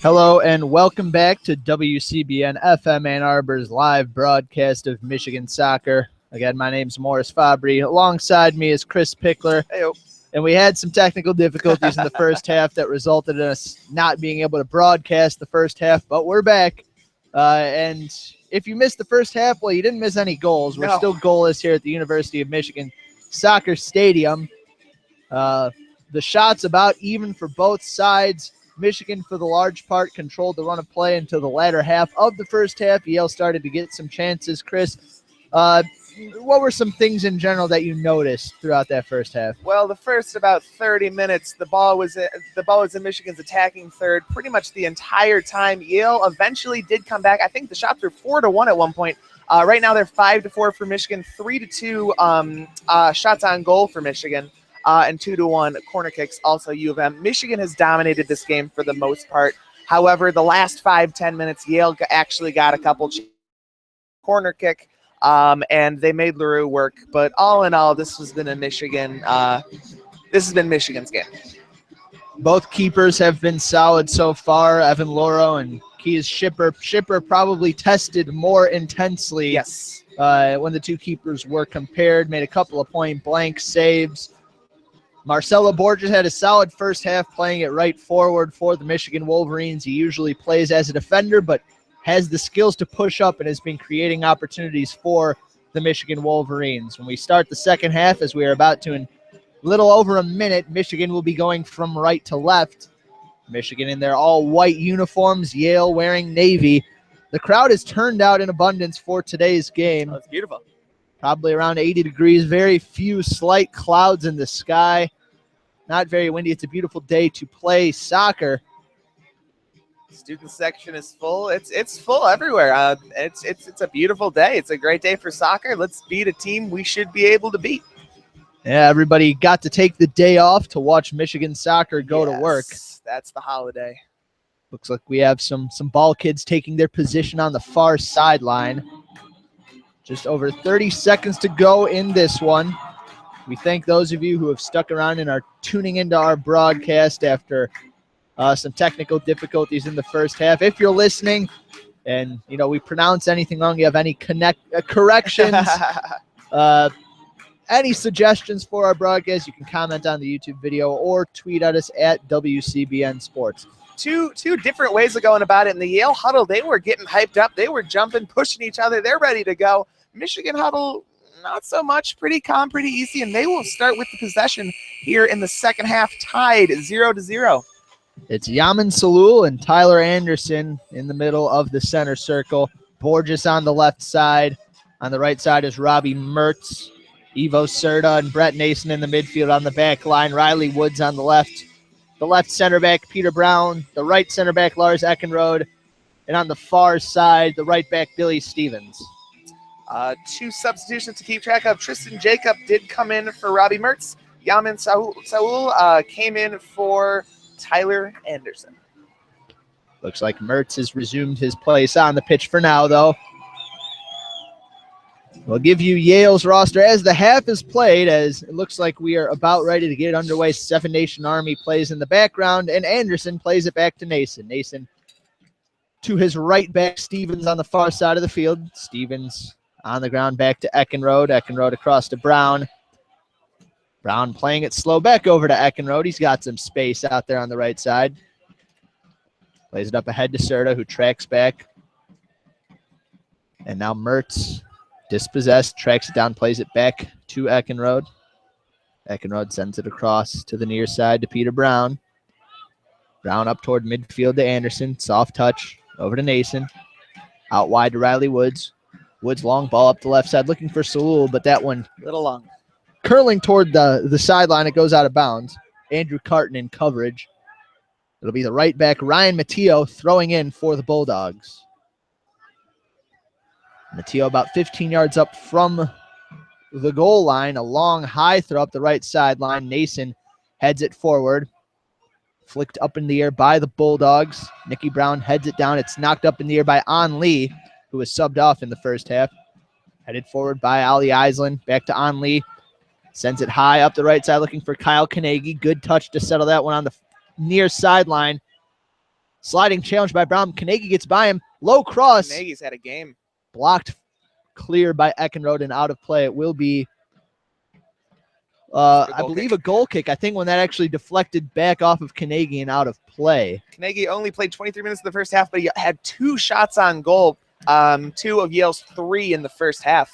Hello and welcome back to WCBN FM Ann Arbor's live broadcast of Michigan soccer. Again, my name's Morris Fabry. Alongside me is Chris Pickler. Hey-o. And we had some technical difficulties in the first half that resulted in us not being able to broadcast the first half, but we're back. And if you missed the first half, well, you didn't miss any goals. We're still goalless here at the University of Michigan Soccer Stadium. The shots about even for both sides. Michigan, for the large part, controlled the run of play until the latter half of the first half. Yale started to get some chances. Chris, what were some things in general that you noticed throughout that first half? Well, the first about 30 minutes, the ball was in Michigan's attacking third pretty much the entire time. Yale eventually did come back. I think the shots were 4-1 at one point. Right now they're 5-4 for Michigan, 3-2 shots on goal for Michigan. And 2-1 corner kicks, also U of M. Michigan has dominated this game for the most part. However, the last 5-10 minutes, Yale actually got a couple corner kick, and they made LaRue work. But all in all, this has been this has been Michigan's game. Both keepers have been solid so far. Evan Loro and Keys Shipper. Shipper probably tested more intensely. Yes. When the two keepers were compared, made a couple of point-blank saves. Marcelo Borges had a solid first half playing it right forward for the Michigan Wolverines. He usually plays as a defender, but has the skills to push up and has been creating opportunities for the Michigan Wolverines. When we start the second half, as we are about to in a little over a minute, Michigan will be going from right to left. Michigan in their all-white uniforms, Yale wearing navy. The crowd has turned out in abundance for today's game. Oh, it's beautiful. Probably around 80 degrees, very few slight clouds in the sky. Not very windy. It's a beautiful day to play soccer. Student section is full. It's full everywhere. It's a beautiful day. It's a great day for soccer. Let's beat a team we should be able to beat. Yeah, everybody got to take the day off to watch Michigan soccer go to work. That's the holiday. Looks like we have some ball kids taking their position on the far sideline. Just over 30 seconds to go in this one. We thank those of you who have stuck around and are tuning into our broadcast after some technical difficulties in the first half. If you're listening and, we pronounce anything wrong, you have any corrections, any suggestions for our broadcast, you can comment on the YouTube video or tweet at us at WCBN Sports. Two different ways of going about it. In the Yale huddle, they were getting hyped up. They were jumping, pushing each other. They're ready to go. Michigan huddle, not so much. Pretty calm, pretty easy, and they will start with the possession here in the second half, tied 0-0. It's Yamin Salul and Tyler Anderson in the middle of the center circle. Borges on the left side. On the right side is Robbie Mertz, Ivo Serta, and Brett Nason in the midfield on the back line. Riley Woods on the left. The left center back, Peter Brown. The right center back, Lars Eckenrode. And on the far side, the right back, Billy Stevens. Two substitutions to keep track of. Tristan Jacob did come in for Robbie Mertz. Yamin Saul came in for Tyler Anderson. Looks like Mertz has resumed his place on the pitch for now, though. We'll give you Yale's roster as the half is played, as it looks like we are about ready to get it underway. Seven Nation Army plays in the background, and Anderson plays it back to Nason. Nason to his right back, Stevens on the far side of the field. Stevens on the ground back to Eckenrode. Eckenrode across to Brown. Brown playing it slow back over to Eckenrode. He's got some space out there on the right side. Plays it up ahead to Serta, who tracks back. And now Mertz, dispossessed, tracks it down, plays it back to Eckenrode. Eckenrode sends it across to the near side to Peter Brown. Brown up toward midfield to Anderson. Soft touch over to Nason. Out wide to Riley Woods. Woods long ball up the left side looking for Salul, but that one A little long. curling toward the sideline. It goes out of bounds. Andrew Carton in coverage. It'll be the right back, Ryan Matteo, throwing in for the Bulldogs. Matteo about 15 yards up from the goal line. A long high throw up the right sideline. Nason heads it forward. Flicked up in the air by the Bulldogs. Nicky Brown heads it down. It's knocked up in the air by An Lee, who was subbed off in the first half. Headed forward by Ali Island. Back to An Lee. Sends it high up the right side looking for Kyle Kanegi. Good touch to settle that one on the near sideline. Sliding challenge by Brown. Carnegie gets by him. Low cross. Carnegie's had a game. Blocked clear by Eckenrode and out of play. It will be, I believe, a goal kick. I think when that actually deflected back off of Carnegie and out of play. Carnegie only played 23 minutes in the first half, but he had 2 shots on goal, 2 of Yale's 3 in the first half.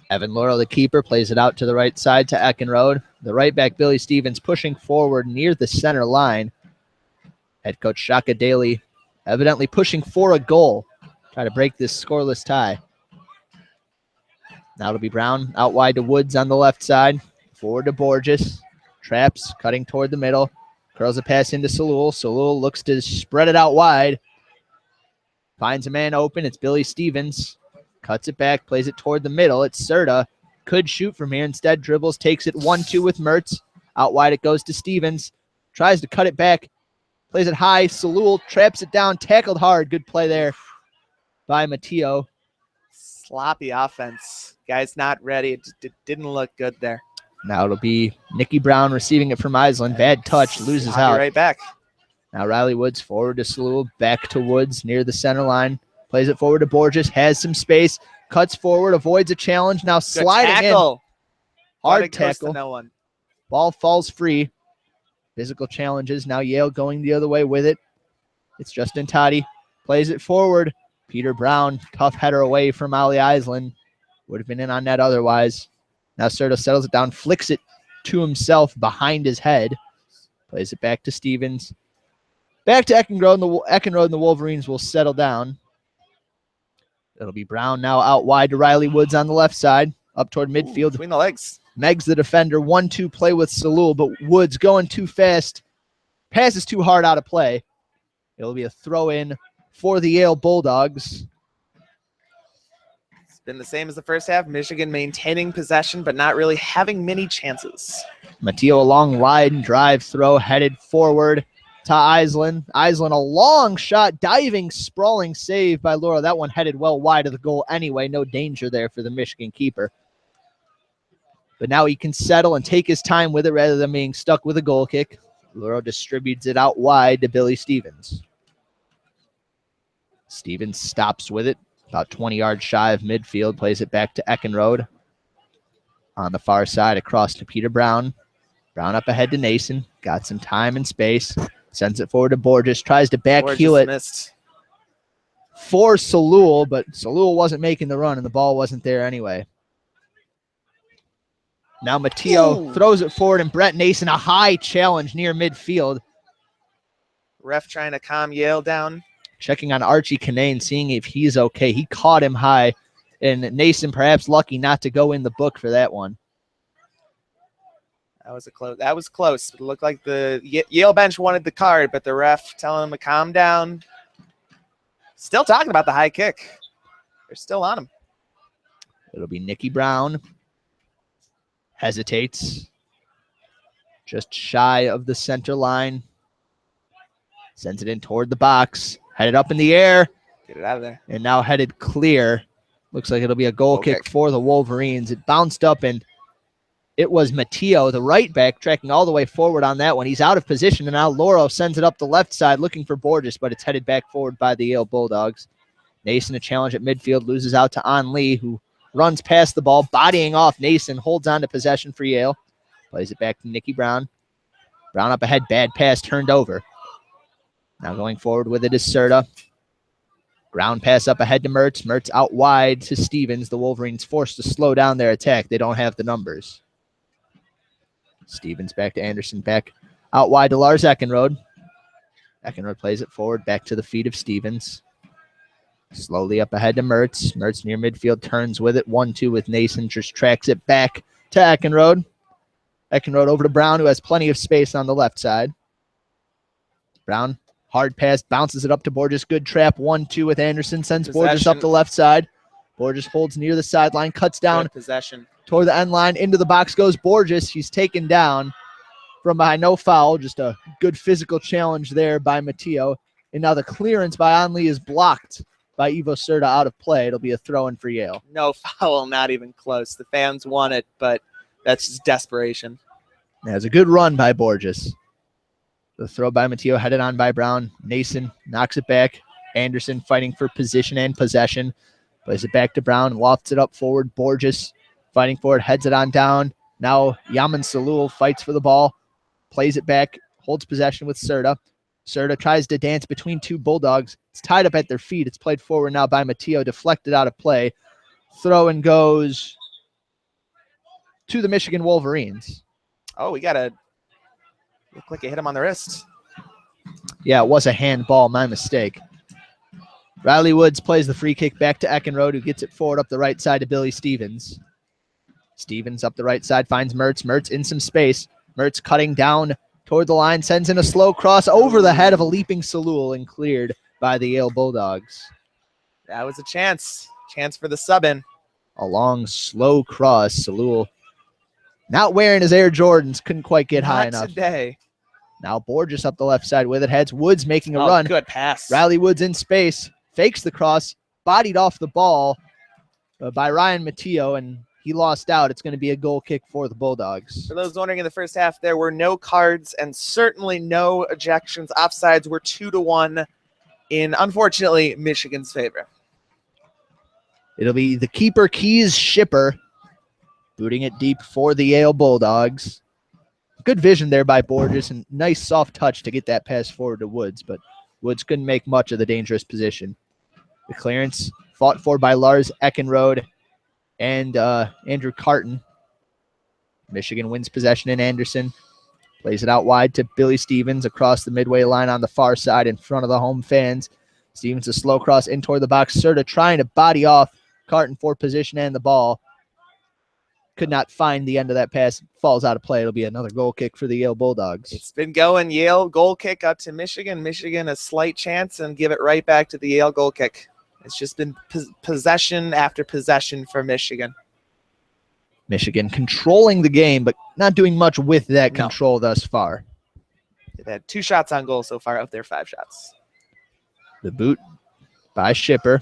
Evan Laurel, the keeper, plays it out to the right side to Eckenrode. The right back, Billy Stevens, pushing forward near the center line. Head coach Shaka Daly evidently pushing for a goal. Try to break this scoreless tie. Now it'll be Brown out wide to Woods on the left side. Forward to Borges. Traps, cutting toward the middle. Curls a pass into Salul. Salul looks to spread it out wide. Finds a man open. It's Billy Stevens. Cuts it back, plays it toward the middle. It's Serta. Could shoot from here. Instead, dribbles, takes it 1-2 with Mertz. Out wide it goes to Stevens. Tries to cut it back. Plays it high. Salul traps it down. Tackled hard. Good play there by Matteo. Sloppy offense. Guy's not ready. It didn't look good there. Now it'll be Nicky Brown receiving it from Island. Bad touch. Loses out. Right back. Now Riley Woods forward to Salul. Back to Woods near the center line. Plays it forward to Borges. Has some space. Cuts forward. Avoids a challenge. Now sliding in. Hard tackle. No one. Ball falls free. Physical challenges. Now Yale going the other way with it. It's Justin Toddy. Plays it forward. Peter Brown. Tough header away from Ali Island. Would have been in on net otherwise. Now Serta settles it down. Flicks it to himself behind his head. Plays it back to Stevens. Back to Eckenrode. And the Wolverines will settle down. It'll be Brown now out wide to Riley Woods on the left side. Up toward midfield. Between the legs. Meg's the defender. 1-2 play with Salul, but Woods going too fast. Passes too hard out of play. It'll be a throw in for the Yale Bulldogs. It's been the same as the first half. Michigan maintaining possession, but not really having many chances. Matteo a long line drive throw headed forward to Island. Island a long shot, diving, sprawling save by Laura. That one headed well wide of the goal anyway. No danger there for the Michigan keeper. But now he can settle and take his time with it rather than being stuck with a goal kick. Laura distributes it out wide to Billy Stevens. Stevens stops with it, about 20 yards shy of midfield, plays it back to Eckenrode. On the far side, across to Peter Brown. Brown up ahead to Nason. Got some time and space. Sends it forward to Borges. Tries to backheel it missed. For Salul, but Salul wasn't making the run, and the ball wasn't there anyway. Now Matteo throws it forward, and Brett Nason, a high challenge near midfield. Ref trying to calm Yale down. Checking on Archie Canane, seeing if he's okay. He caught him high, and Nason perhaps lucky not to go in the book for that one. That was close. It looked like the Yale bench wanted the card, but the ref telling him to calm down. Still talking about the high kick. They're still on him. It'll be Nicky Brown. Hesitates. Just shy of the center line. Sends it in toward the box. Headed up in the air. Get it out of there. And now headed clear. Looks like it'll be a goal kick for the Wolverines. It bounced up, and it was Matteo, the right back, tracking all the way forward on that one. He's out of position, and now Lauro sends it up the left side looking for Borges, but it's headed back forward by the Yale Bulldogs. Nason a challenge at midfield, loses out to An Lee, who runs past the ball, bodying off Nason, holds on to possession for Yale. Plays it back to Nicky Brown. Brown up ahead, bad pass, turned over. Now going forward with it is Serta. Ground pass up ahead to Mertz. Mertz out wide to Stevens. The Wolverines forced to slow down their attack. They don't have the numbers. Stevens back to Anderson, back out wide to Lars Eckenrode. Eckenrode plays it forward, back to the feet of Stevens. Slowly up ahead to Mertz. Mertz near midfield, turns with it. 1-2 with Nason, just tracks it back to Eckenrode. Eckenrode over to Brown, who has plenty of space on the left side. Brown, hard pass, bounces it up to Borges. Good trap, 1-2 with Anderson, sends Borges up the left side. Borges holds near the sideline, cuts down. Good possession. Toward the end line, into the box goes Borges. He's taken down from behind. No foul, just a good physical challenge there by Matteo. And now the clearance by Anli is blocked by Ivo Serta out of play. It'll be a throw-in for Yale. No foul, not even close. The fans want it, but that's just desperation. That's a good run by Borges. The throw by Matteo, headed on by Brown. Nason knocks it back. Anderson fighting for position and possession. Plays it back to Brown, lofts it up forward. Borges fighting for it, heads it on down. Now Yaman Salul fights for the ball, plays it back, holds possession with Serta. Serta tries to dance between two Bulldogs. It's tied up at their feet. It's played forward now by Matteo, deflected out of play. Throw and goes to the Michigan Wolverines. Oh, we got a look like it hit him on the wrist. Yeah, it was a handball, my mistake. Riley Woods plays the free kick back to Eckenrode, who gets it forward up the right side to Billy Stevens. Stevens up the right side finds Mertz. Mertz in some space. Mertz cutting down toward the line, sends in a slow cross over the head of a leaping Salul and cleared by the Yale Bulldogs. That was a chance. Chance for the sub-in. A long, slow cross. Salul not wearing his Air Jordans, couldn't quite get high enough. Today. Now Borges up the left side with it. Heads Woods making a run. Good pass. Riley Woods in space. Fakes the cross. Bodied off the ball by Ryan Matteo, and he lost out. It's going to be a goal kick for the Bulldogs. For those wondering, in the first half, there were no cards and certainly no ejections. Offsides were 2-1 in, unfortunately, Michigan's favor. It'll be the keeper, Keys Shipper, booting it deep for the Yale Bulldogs. Good vision there by Borges, and nice soft touch to get that pass forward to Woods, but Woods couldn't make much of the dangerous position. The clearance fought for by Lars Eckenrode and Andrew Carton. Michigan wins possession in Anderson. Plays it out wide to Billy Stevens across the midway line on the far side in front of the home fans. Stevens a slow cross in toward the box. Serta trying to body off Carton for position and the ball. Could not find the end of that pass. Falls out of play. It'll be another goal kick for the Yale Bulldogs. It's been going. Yale goal kick up to Michigan. Michigan a slight chance and give it right back to the Yale goal kick. It's just been possession after possession for Michigan. Michigan controlling the game, but not doing much with that control thus far. They've had 2 shots on goal so far of their 5 shots. The boot by Shipper.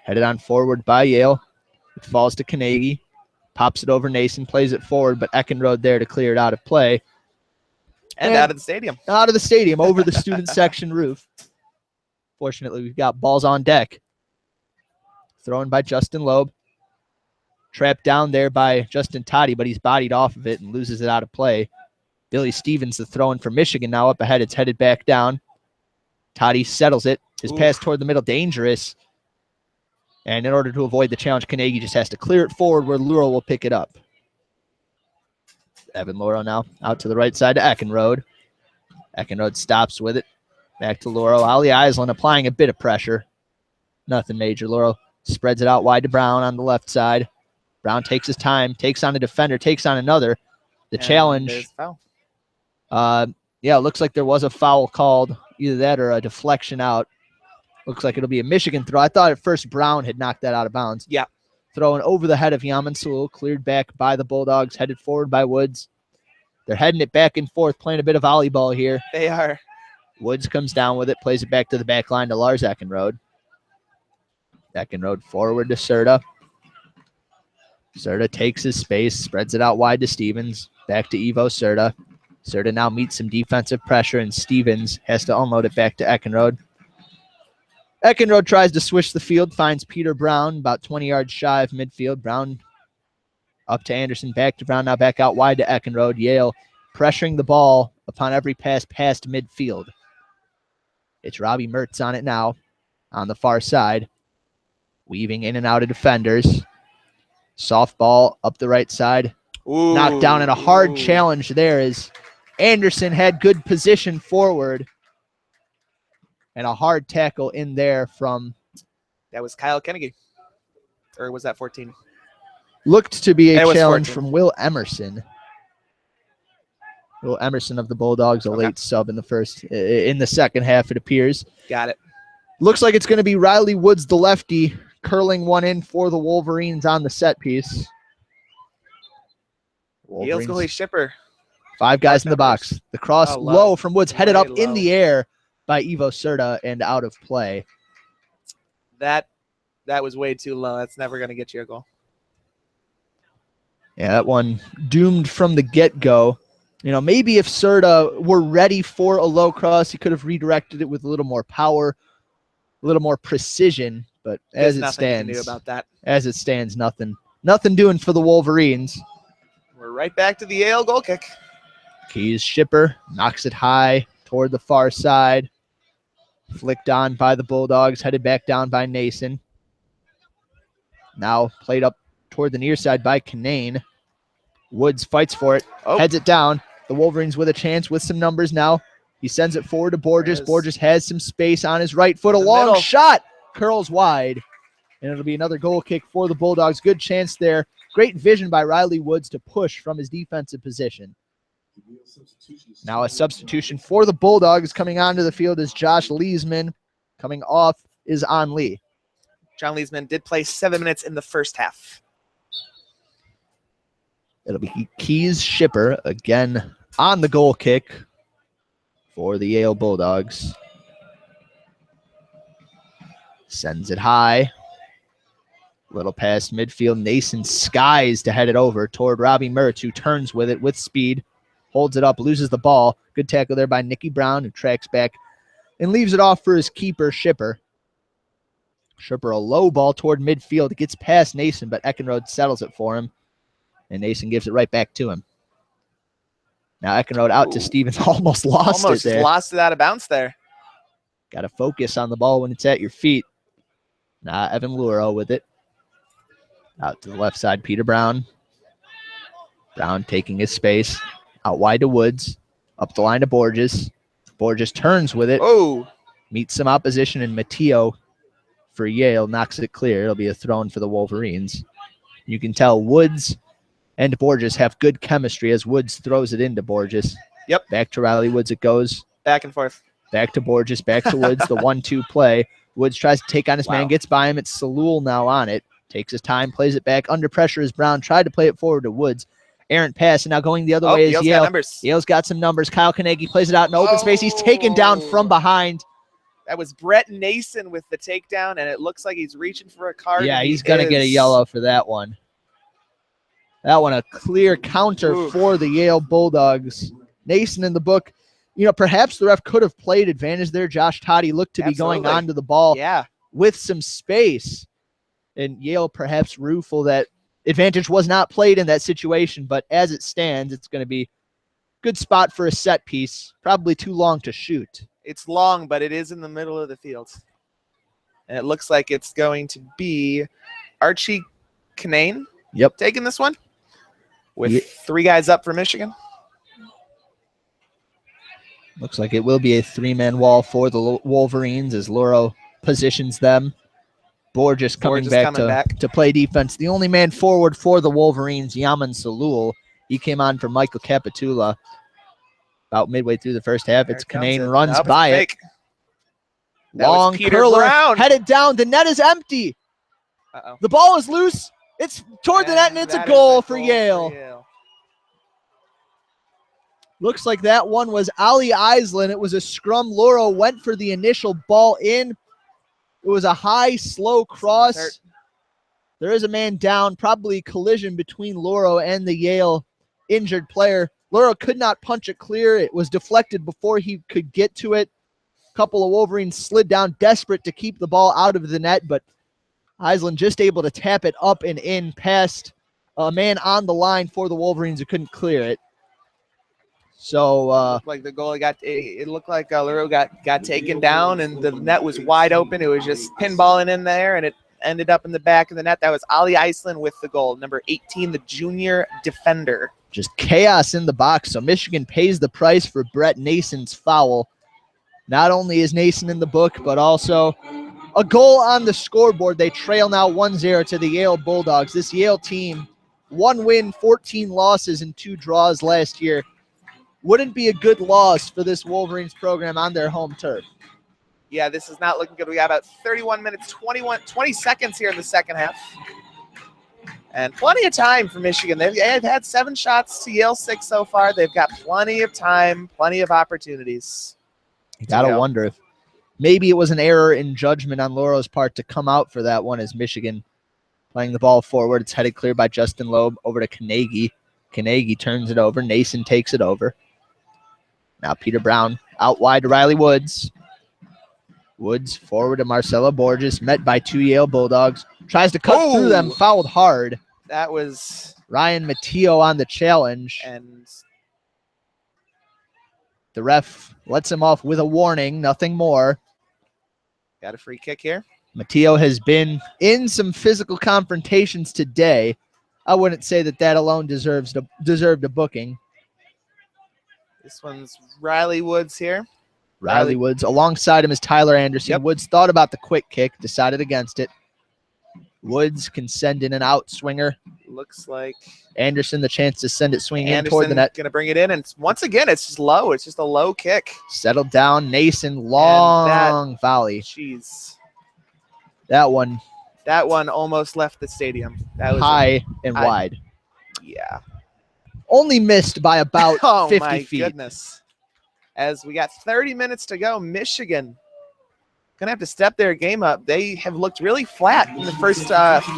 Headed on forward by Yale. It falls to Kanegi. Pops it over Nason, plays it forward, but Eckenrode there to clear it out of play. And out of the stadium. Out of the stadium, over the student section roof. Fortunately, we've got balls on deck. Thrown by Justin Loeb. Trapped down there by Justin Toddy, but he's bodied off of it and loses it out of play. Billy Stevens, the throw-in for Michigan, now up ahead. It's headed back down. Toddy settles it. His pass toward the middle, dangerous. And in order to avoid the challenge, Kanegi just has to clear it forward where Luro will pick it up. Evan Luro now out to the right side to Eckenrode. Eckenrode stops with it. Back to Luro. Ali Island applying a bit of pressure. Nothing major. Luro spreads it out wide to Brown on the left side. Brown takes his time, takes on a defender, takes on another. The challenge. Foul. Yeah, it looks like there was a foul called. Either that or a deflection out. Looks like it'll be a Michigan throw. I thought at first Brown had knocked that out of bounds. Yeah. Throwing over the head of Yaman Salul, cleared back by the Bulldogs, headed forward by Woods. They're heading it back and forth, playing a bit of volleyball here. They are. Woods comes down with it, plays it back to the back line to Lars Eckenrode. Eckenrode forward to Serta. Serta takes his space, spreads it out wide to Stevens. Back to Ivo Serta. Serta now meets some defensive pressure, and Stevens has to unload it back to Eckenrode. Eckenrode tries to swish the field, finds Peter Brown about 20 yards shy of midfield. Brown up to Anderson, back to Brown, now back out wide to Eckenrode. Yale pressuring the ball upon every pass past midfield. It's Robbie Mertz on it now on the far side, weaving in and out of defenders. Soft ball up the right side. Ooh, knocked down, and a hard challenge there as Anderson had good position forward. And a hard tackle in there from... That was Kyle Kennedy. Or was that 14? Looked to be a challenge 14. from Will Emerson. Will Emerson of the Bulldogs, a late sub in the second half, it appears. Got it. Looks like it's going to be Riley Woods, the lefty, curling one in for the Wolverines on the set piece. Yale's goalie Shipper. 5 guys in the box. The cross low from Woods, headed up in the air by Ivo Serta and out of play. That was way too low. That's never going to get you a goal. Yeah, that one doomed from the get-go Maybe if Serta were ready for a low cross, he could have redirected it with a little more power, a little more precision. But as it stands, you can do about that. As it stands, nothing doing for the Wolverines. We're right back to the Yale goal kick. Keys Shipper knocks it high toward the far side. Flicked on by the Bulldogs, headed back down by Nason. Now played up toward the near side by Canane. Woods fights for it, heads it down. The Wolverines with a chance with some numbers now. He sends it forward to Borges. Borges has some space on his right foot. A long shot curls wide. And it'll be another goal kick for the Bulldogs. Good chance there. Great vision by Riley Woods to push from his defensive position. Now a substitution for the Bulldogs coming onto the field is Josh Leesman. Coming off is On Lee. John Leesman did play 7 minutes in the first half. It'll be Keys Shipper again on the goal kick for the Yale Bulldogs. Sends it high. Little past midfield. Nason skies to head it over toward Robbie Mertz, who turns with it with speed. Holds it up, loses the ball. Good tackle there by Nicky Brown, who tracks back and leaves it off for his keeper, Shipper. Shipper, a low ball toward midfield. It gets past Nason, but Eckenrode settles it for him. And Nason gives it right back to him. Now Eckenrode out to Stevens. Almost lost it there. Lost it out of bounds there. Got to focus on the ball when it's at your feet. Now Evan Luro with it. Out to the left side, Peter Brown. Brown taking his space. Out wide to Woods. Up the line to Borges. Borges turns with it. Oh! Meets some opposition, and Matteo for Yale knocks it clear. It'll be a throw-in for the Wolverines. You can tell Woods and Borges have good chemistry as Woods throws it into Borges. Yep. Back to Riley Woods it goes. Back and forth. Back to Borges, back to Woods, the 1-2 play. Woods tries to take on his man, gets by him. It's Salul now on it. Takes his time, plays it back. Under pressure is Brown. Tried to play it forward to Woods. Errant pass, and now going the other way is Yale's Yale. got Yale's got some numbers. Kyle Carnegie plays it out in open space. He's taken down from behind. That was Brett Nason with the takedown, and it looks like he's reaching for a card. Yeah, he's going to get a yellow for that one. That one, a clear counter for the Yale Bulldogs. Nason in the book. Perhaps the ref could have played advantage there. Josh Toddy looked to be going onto the ball with some space. And Yale perhaps rueful that advantage was not played in that situation. But as it stands, it's going to be a good spot for a set piece. Probably too long to shoot. It's long, but it is in the middle of the field. And it looks like it's going to be Archie Canane taking this one with 3 guys up for Michigan. Looks like it will be a 3-man wall for the Wolverines as Luro positions them. Borges coming back to play defense. The only man forward for the Wolverines, Yaman Salul. He came on for Michael Capitula about midway through the first half. It's Canane runs by it. Long curler headed down. The net is empty. The ball is loose. It's toward the net, and it's a goal for Yale. Looks like that one was Ali Island. It was a scrum. Luro went for the initial ball in. It was a high, slow cross. There is a man down, probably collision between Luro and the Yale injured player. Luro could not punch it clear. It was deflected before he could get to it. A couple of Wolverines slid down, desperate to keep the ball out of the net, but Island just able to tap it up and in past a man on the line for the Wolverines who couldn't clear it. So like the goalie it looked like Luro got taken down, and the net was wide open. It was just pinballing in there, and it ended up in the back of the net. That was Ali Iceland with the goal, number 18, the junior defender. Just chaos in the box. So Michigan pays the price for Brett Nason's foul. Not only is Nason in the book, but also a goal on the scoreboard. They trail now 1-0 to the Yale Bulldogs. This Yale team, 1 win, 14 losses, and 2 draws last year. Wouldn't be a good loss for this Wolverines program on their home turf. Yeah, this is not looking good. We got about 31 minutes, 20 seconds here in the second half. And plenty of time for Michigan. They've had 7 shots to Yale 6 so far. They've got plenty of time, plenty of opportunities. You got to wonder if maybe it was an error in judgment on Luro's part to come out for that one as Michigan playing the ball forward. It's headed clear by Justin Loeb over to Carnegie. Kanegi turns it over. Nason takes it over. Now Peter Brown out wide to Riley Woods. Woods forward to Marcelo Borges, met by 2 Yale Bulldogs. Tries to cut through them, fouled hard. That was Ryan Matteo on the challenge. And the ref lets him off with a warning, nothing more. Got a free kick here. Matteo has been in some physical confrontations today. I wouldn't say that alone deserved a booking. This one's Riley Woods here. Riley Woods. Alongside him is Tyler Anderson. Yep. Woods thought about the quick kick, decided against it. Woods can send in an out swinger. Looks like Anderson the chance to send it swinging in toward the net. Going to bring it in, and once again, it's just low. It's just a low kick. Settled down. Nason, long volley. Jeez. That one almost left the stadium. That was high and wide. Yeah. Only missed by about 50 my feet. Goodness. As we got 30 minutes to go, Michigan going to have to step their game up. They have looked really flat in the first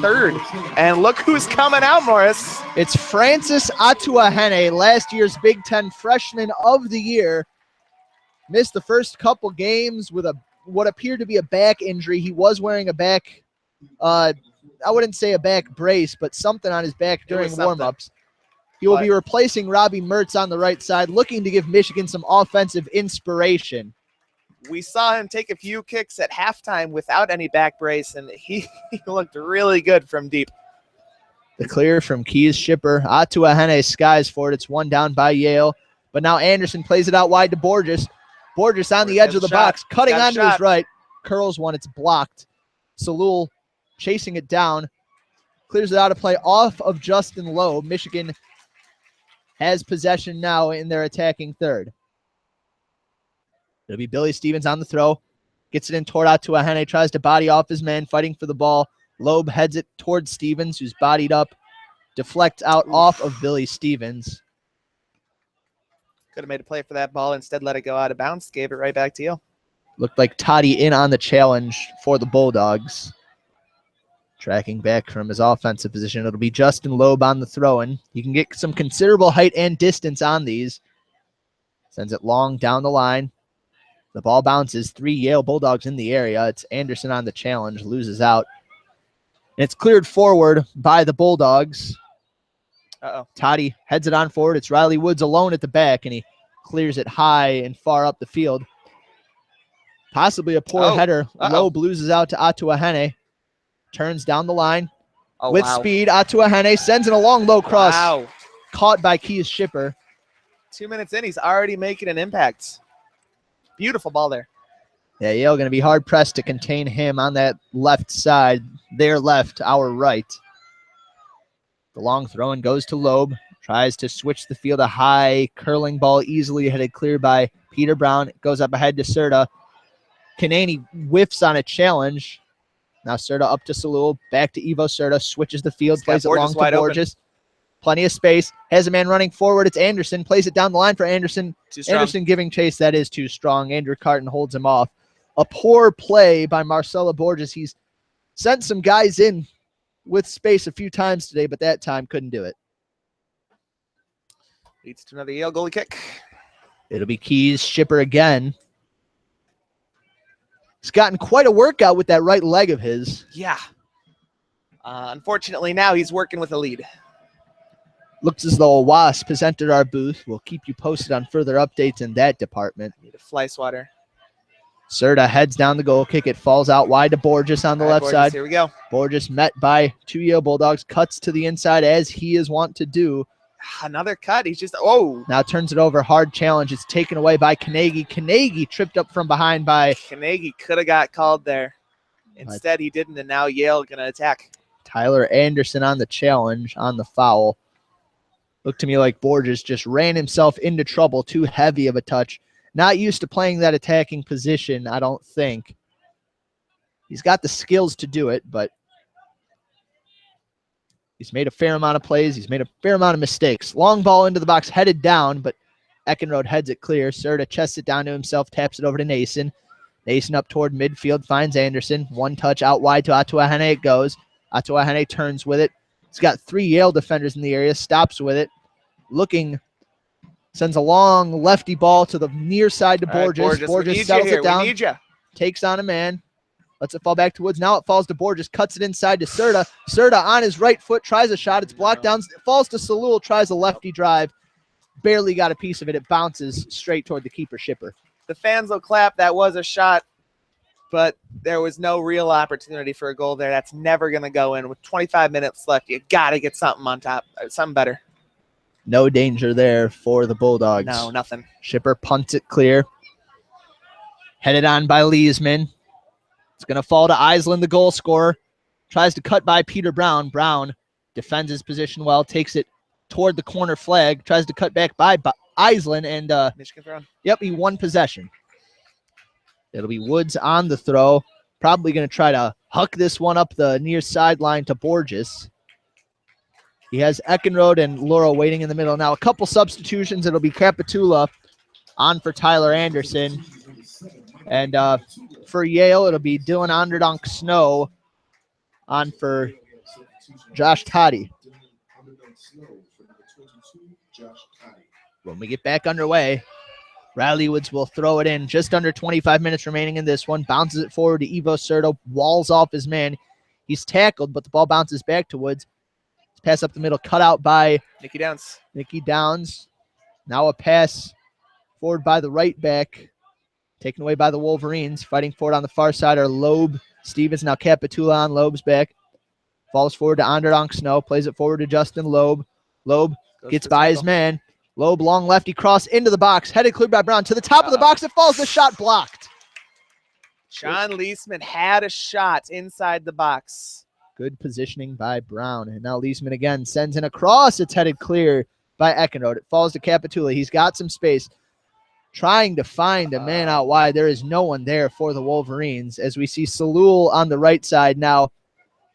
third. And look who's coming out, Morris. It's Francis Atuahene, last year's Big Ten Freshman of the Year. Missed the first couple games with what appeared to be a back injury. He was wearing a back, I wouldn't say a back brace, but something on his back during warm-ups. He will be replacing Robbie Mertz on the right side, looking to give Michigan some offensive inspiration. We saw him take a few kicks at halftime without any back brace, and he looked really good from deep. The clear from Keys Shipper. Atuahene skies for it. It's one down by Yale. But now Anderson plays it out wide to Borges. Borges on the edge of the box, cutting onto his right. Curls one. It's blocked. Salul chasing it down. Clears it out of play off of Justin Loeb. Michigan has possession now in their attacking third. It'll be Billy Stevens on the throw. Gets it in toward Atuahene. Tries to body off his man, fighting for the ball. Loeb heads it towards Stevens, who's bodied up. Deflect out off of Billy Stevens. Could have made a play for that ball. Instead, let it go out of bounds. Gave it right back to you. Looked like Toddy in on the challenge for the Bulldogs. Tracking back from his offensive position. It'll be Justin Loeb on the throw-in. You can get some considerable height and distance on these. Sends it long down the line. The ball bounces. 3 Yale Bulldogs in the area. It's Anderson on the challenge. Loses out. And it's cleared forward by the Bulldogs. Toddy heads it on forward. It's Riley Woods alone at the back, and he clears it high and far up the field. Possibly a poor header. Loeb loses out to Atuahene. Turns down the line with speed. Atuahene sends in a long low cross. Caught by Keys Shipper. 2 minutes in, he's already making an impact. Beautiful ball there. Yeah, Yale going to be hard-pressed to contain him on that left side. Their left, our right. The long throw-in goes to Loeb. Tries to switch the field. A high curling ball easily headed clear by Peter Brown. It goes up ahead to Serta. Kanani whiffs on a challenge. Now Serta up to Salul. Back to Evo Serta. Switches the field. Plays it long to Borges. Plenty of space. Has a man running forward. It's Anderson. Plays it down the line for Anderson. Anderson giving chase. That is too strong. Andrew Carton holds him off. A poor play by Marcelo Borges. He's sent some guys in with space a few times today, but that time couldn't do it. Leads to another Yale goalie kick. It'll be Keys Shipper again. He's gotten quite a workout with that right leg of his. Yeah. Unfortunately, now he's working with a lead. Looks as though a Wasp has entered our booth. We'll keep you posted on further updates in that department. Need a fly swatter. Serta heads down the goal kick. It falls out wide to Borges on the left side. Here we go. Borges met by 2 Yale Bulldogs. Cuts to the inside as he is wont to do. Another cut. He's just, Now turns it over. Hard challenge. It's taken away by Kanegi. Kanegi tripped up from behind by. Kanegi could have got called there. Instead, he didn't, and now Yale going to attack. Tyler Anderson on the challenge, on the foul. Looked to me like Borges just ran himself into trouble. Too heavy of a touch. Not used to playing that attacking position, I don't think. He's got the skills to do it, but he's made a fair amount of plays. He's made a fair amount of mistakes. Long ball into the box, headed down, but Eckenrode heads it clear. Serta chests it down to himself, taps it over to Nason. Nason up toward midfield, finds Anderson. One touch out wide to Atuahene it goes. Atuahene turns with it. He's got 3 Yale defenders in the area, stops with it. looking, sends a long lefty ball to the near side to Borges. All right, Borges settles it down, We need you. takes on a man, lets it fall back to Woods. Now it falls to Borges, cuts it inside to Serta. Serta on his right foot, tries a shot. It's blocked down. It falls to Salul, tries a lefty drive. Barely got a piece of it. It bounces straight toward the keeper shipper. The fans will clap. That was a shot, but there was no real opportunity for a goal there. That's never going to go in. With 25 minutes left, you got to get something on top, something better. No danger there for the Bulldogs. No, nothing. Shipper punts it clear. Headed on by Leesman. It's going to fall to Island, the goal scorer. Tries to cut by Peter Brown. Brown defends his position well, takes it toward the corner flag, tries to cut back by Island, and Michigan thrown. Yep, he won possession. It'll be Woods on the throw. Probably going to try to huck this one up the near sideline to Borges. He has Eckenrode and Laurel waiting in the middle. Now a couple substitutions. It'll be Capitula on for Tyler Anderson. And for Yale, it'll be Dylan Onderdonk Snow on for Josh Toddy. When we get back underway, Riley Woods will throw it in. Just under 25 minutes remaining in this one. Bounces it forward to Evo Serto. Walls off his man. He's tackled, but the ball bounces back to Woods. Pass up the middle, cut out by Nicky Downs. Now a pass forward by the right back. Taken away by the Wolverines. Fighting forward on the far side are Loeb, Stevens. Now Capitula on Loeb's back. Falls forward to Onderdonk Snow. Plays it forward to Justin Loeb. Loeb gets by his man. Loeb, long lefty cross into the box. Headed cleared by Brown. To the top of the box. It falls. The shot blocked. Sean Leesman had a shot inside the box. Good positioning by Brown. And now Leesman again sends in a cross. It's headed clear by Eckenrode. It falls to Capitula. He's got some space. Trying to find a man out wide. There is no one there for the Wolverines. As we see Salul on the right side now.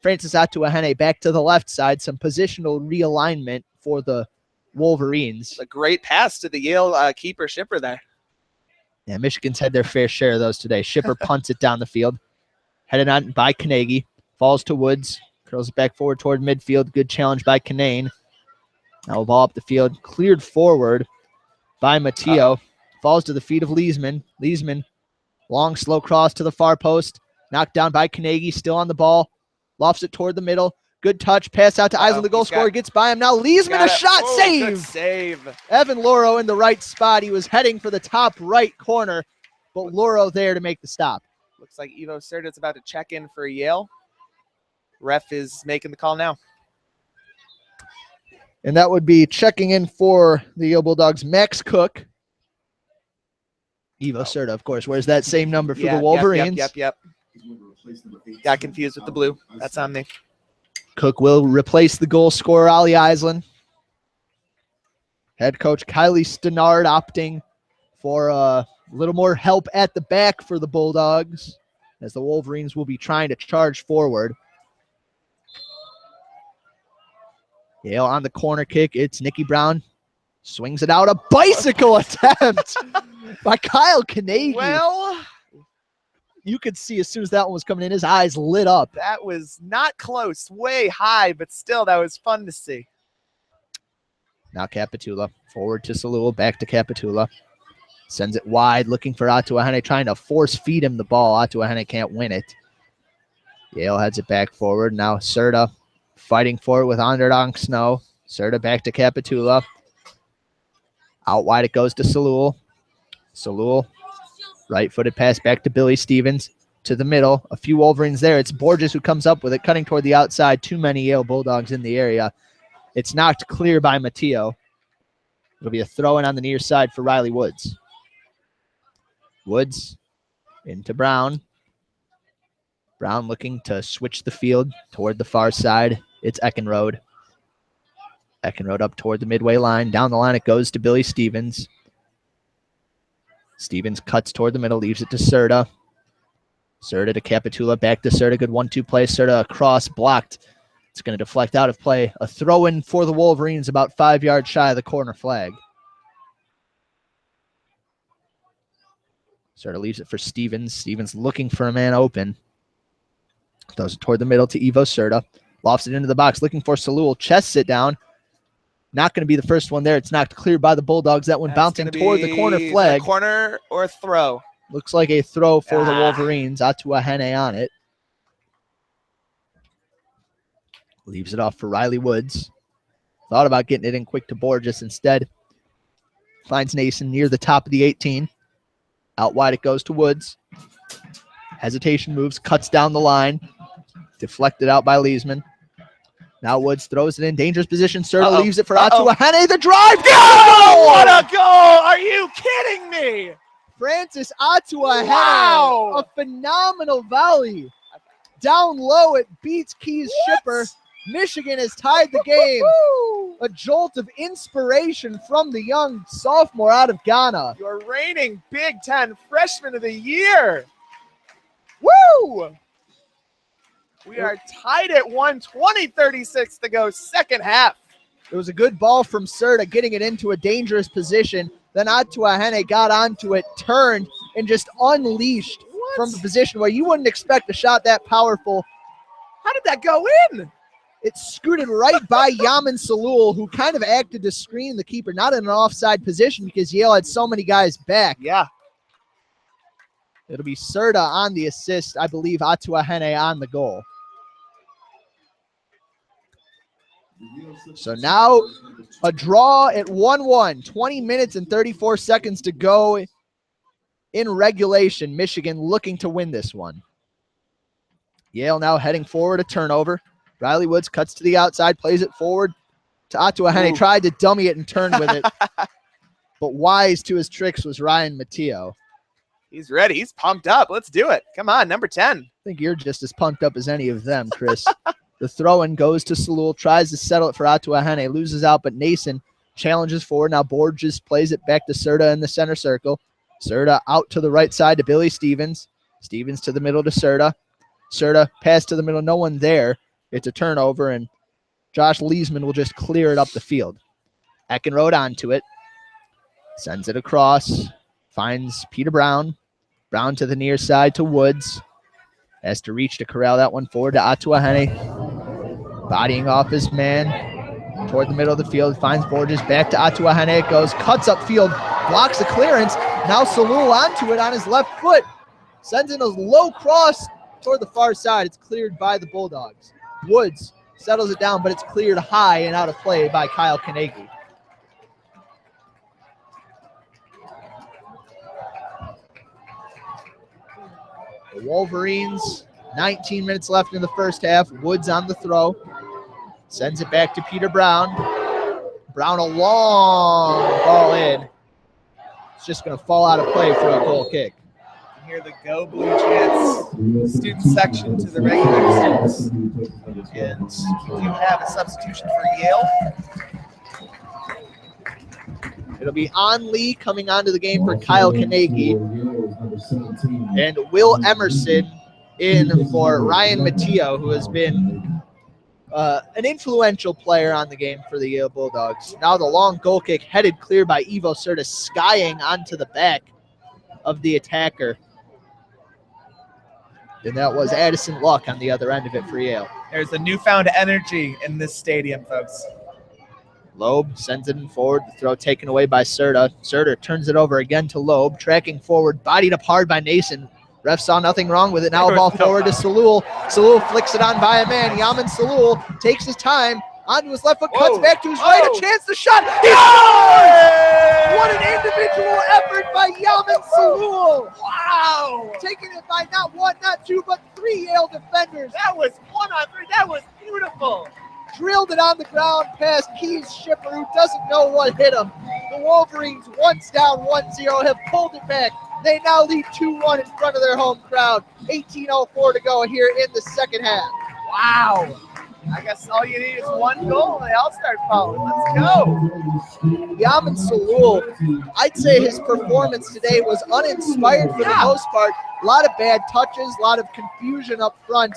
Francis Atuahene back to the left side. Some positional realignment for the Wolverines. A great pass to the Yale keeper shipper there. Yeah, Michigan's had their fair share of those today. Shipper punts it down the field. Headed on by Kanegi. Falls to Woods. Curls it back forward toward midfield. Good challenge by Kanane. Now a ball up the field. Cleared forward by Matteo. Falls to the feet of Leesman. Leesman. Long, slow cross to the far post. Knocked down by Kanegi. Still on the ball. Lofts it toward the middle. Good touch. Pass out to Island, the goal scorer. Gets by him. Now Leesman, a shot. Save. Good save. Evan Loro in the right spot. He was heading for the top right corner, but Loro there to make the stop. Looks like Evo Serta's about to check in for Yale. Ref is making the call now. And that would be checking in for the Yale Bulldogs, Max Cook. Evo Serta, of course, wears that same number for the Wolverines. Yep. Got confused with the blue. That's on me. Cook will replace the goal scorer, Ali Island. Head coach Kylie Stenard opting for a little more help at the back for the Bulldogs, as the Wolverines will be trying to charge forward. Yale on the corner kick. It's Nicky Brown. Swings it out. A bicycle attempt by Kyle Kanegi. Well, you could see as soon as that one was coming in, his eyes lit up. That was not close, way high, but still, that was fun to see. Now Capitula, forward to Salul, back to Capitula. Sends it wide, looking for Atuahene, trying to force feed him the ball. Atuahene can't win it. Yale heads it back forward. Now Serta fighting for it with Onderdonk Snow. Serta back to Capitula. Out wide it goes to Salul. Salul. Right-footed pass back to Billy Stevens to the middle. A few Wolverines there. It's Borges who comes up with it, cutting toward the outside. Too many Yale Bulldogs in the area. It's knocked clear by Matteo. It'll be a throw-in on the near side for Riley Woods. Woods into Brown. Brown looking to switch the field toward the far side. It's Eckenrode. Eckenrode up toward the midway line. Down the line it goes to Billy Stevens. Stevens cuts toward the middle, leaves it to Serta. Serta to Capitula, back to Serta. Good 1-2 play. Serta across, blocked. It's going to deflect out of play. A throw-in for the Wolverines about 5 yards shy of the corner flag. Serta leaves it for Stevens. Stevens looking for a man open. Throws it toward the middle to Evo Serta. Lofts it into the box, looking for Salul. Chests it down. Not going to be the first one there. It's knocked clear by the Bulldogs. That one That's bouncing toward the corner flag. Corner or throw? Looks like a throw for the Wolverines. Atuahene on it. Leaves it off for Riley Woods. Thought about getting it in quick to Borges. Instead, finds Nason near the top of the 18. Out wide it goes to Woods. Hesitation moves, cuts down the line. Deflected out by Leesman. Now Woods throws it in. Dangerous position. Serta leaves it for Atuahene. The drive. Go! What a goal! Are you kidding me? Francis Atuahene. Wow! A phenomenal volley. Down low, it beats Keys Shipper. Michigan has tied the game. A jolt of inspiration from the young sophomore out of Ghana. Your reigning Big Ten Freshman of the Year. Woo! We are tied at 1:20:36 to go, second half. It was a good ball from Serta, getting it into a dangerous position. Then Atuahene got onto it, turned, and just unleashed from the position where you wouldn't expect a shot that powerful. How did that go in? It scooted right by Yamin Salul, who kind of acted to screen the keeper, not in an offside position because Yale had so many guys back. Yeah. It'll be Serta on the assist. I believe Atuahene on the goal. So now a draw at 1-1. 20 minutes and 34 seconds to go in regulation. Michigan looking to win this one. Yale now heading forward, a turnover. Riley Woods cuts to the outside, plays it forward to Atuahene. Tried to dummy it and turn with it. But wise to his tricks was Ryan Matteo. He's ready. He's pumped up. Let's do it. Come on, number 10. I think you're just as pumped up as any of them, Chris. The throw-in goes to Salul, tries to settle it for Atuahene, loses out, but Nason challenges forward. Now Borges plays it back to Serta in the center circle. Serta out to the right side to Billy Stevens. Stevens to the middle to Serta. Serta pass to the middle, no one there. It's a turnover, and Josh Leesman will just clear it up the field. Eckenrode onto it. Sends it across. Finds Peter Brown. Brown to the near side to Woods. Has to reach to corral that one forward to Atuahene. Bodying off his man toward the middle of the field. Finds Borges. Back to Atuahene. It goes. Cuts upfield. Blocks the clearance. Now Salul onto it on his left foot. Sends in a low cross toward the far side. It's cleared by the Bulldogs. Woods settles it down, but it's cleared high and out of play by Kyle Kanegi. The Wolverines, 19 minutes left in the first half. Woods on the throw. Sends it back to Peter Brown. Brown a long ball in. It's just going to fall out of play for a goal kick. Hear the Go Blue chants, student section to the regular students. And we do have a substitution for Yale. It'll be On Lee coming onto the game for Kyle Kanegi. And Will Emerson in for Ryan Matteo, who has been an influential player on the game for the Yale Bulldogs. Now the long goal kick headed clear by Ivo Serta, skying onto the back of the attacker. And that was Addison Luck on the other end of it for Yale. There's a newfound energy in this stadium, folks. Loeb sends it in forward. The throw taken away by Serta. Serta turns it over again to Loeb. Tracking forward, bodied up hard by Nason. Ref saw nothing wrong with it. Now a ball forward to Salul. Salul flicks it on by a man. Yamin Salul takes his time. Onto his left foot, cuts back to his right. A chance to shot. He scores! What an individual effort by Yamin Salul. Wow! Taking it by not one, not two, but three Yale defenders. That was 1-on-3. That was beautiful. Drilled it on the ground past Keys Shipper, who doesn't know what hit him. The Wolverines, once down 1-0, have pulled it back. They now lead 2-1 in front of their home crowd. 18:04 to go here in the second half. Wow. I guess all you need is one goal and they all start following. Let's go. Yamin Salul, I'd say his performance today was uninspired for the most part. A lot of bad touches, a lot of confusion up front.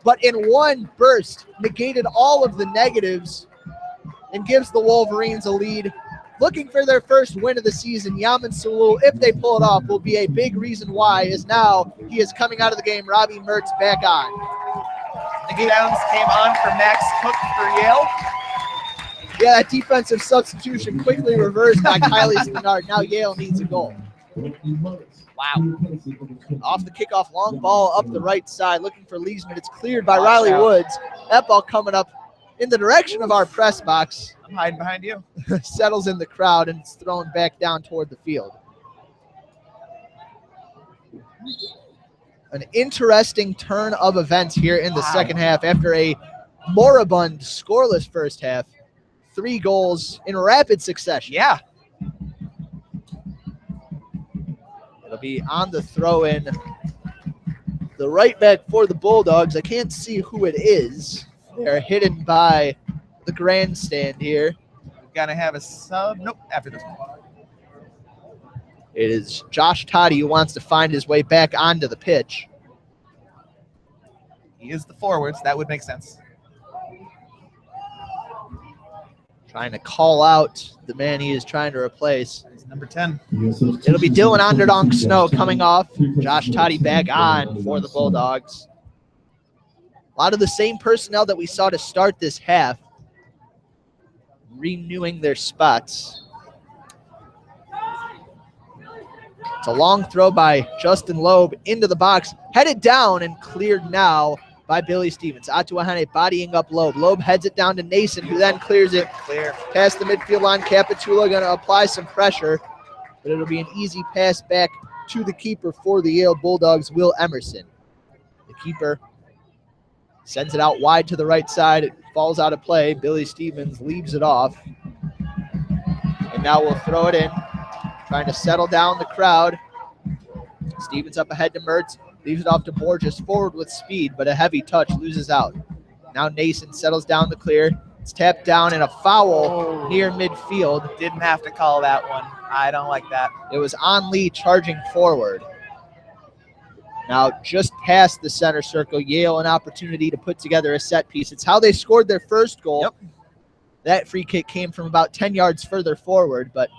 But in one burst, negated all of the negatives and gives the Wolverines a lead. Looking for their first win of the season, Yamin Salul, if they pull it off, will be a big reason why, as now he is coming out of the game. Robbie Mertz back on. Nick Downs came on for Max Cook for Yale. Yeah, that defensive substitution quickly reversed by Kylie Spinard. Now Yale needs a goal. Wow. Off the kickoff, long ball up the right side, looking for Leesman. It's cleared by Riley Woods. That ball coming up in the direction of our press box. I'm hiding behind you. Settles in the crowd, and it's thrown back down toward the field. An interesting turn of events here in the second half after a moribund, scoreless first half. 3 goals in rapid succession. Yeah. It'll be on the throw-in. The right back for the Bulldogs. I can't see who it is. They're hidden by the grandstand here. We've got to have a sub. Nope, after this one. It is Josh Toddy who wants to find his way back onto the pitch. He is the forwards. That would make sense. Trying to call out the man he is trying to replace. He's number 10. It'll be Dylan Onderdonk Snow coming off. Josh Toddy back on for the Bulldogs. A lot of the same personnel that we saw to start this half renewing their spots. It's a long throw by Justin Loeb into the box, headed down and cleared now by Billy Stevens. Atuahane bodying up Loeb. Loeb heads it down to Nason, who then clears it past the midfield line. Capitula going to apply some pressure, but it'll be an easy pass back to the keeper for the Yale Bulldogs, Will Emerson. The keeper sends it out wide to the right side. It falls out of play. Billy Stevens leaves it off. And now we'll throw it in. Trying to settle down the crowd. Stevens up ahead to Mertz. Leaves it off to Borges. Forward with speed, but a heavy touch loses out. Now Nason settles down the clear. It's tapped down and a foul near midfield. Didn't have to call that one. I don't like that. It was on Lee charging forward. Now just past the center circle, Yale an opportunity to put together a set piece. It's how they scored their first goal. Yep. That free kick came from about 10 yards further forward, but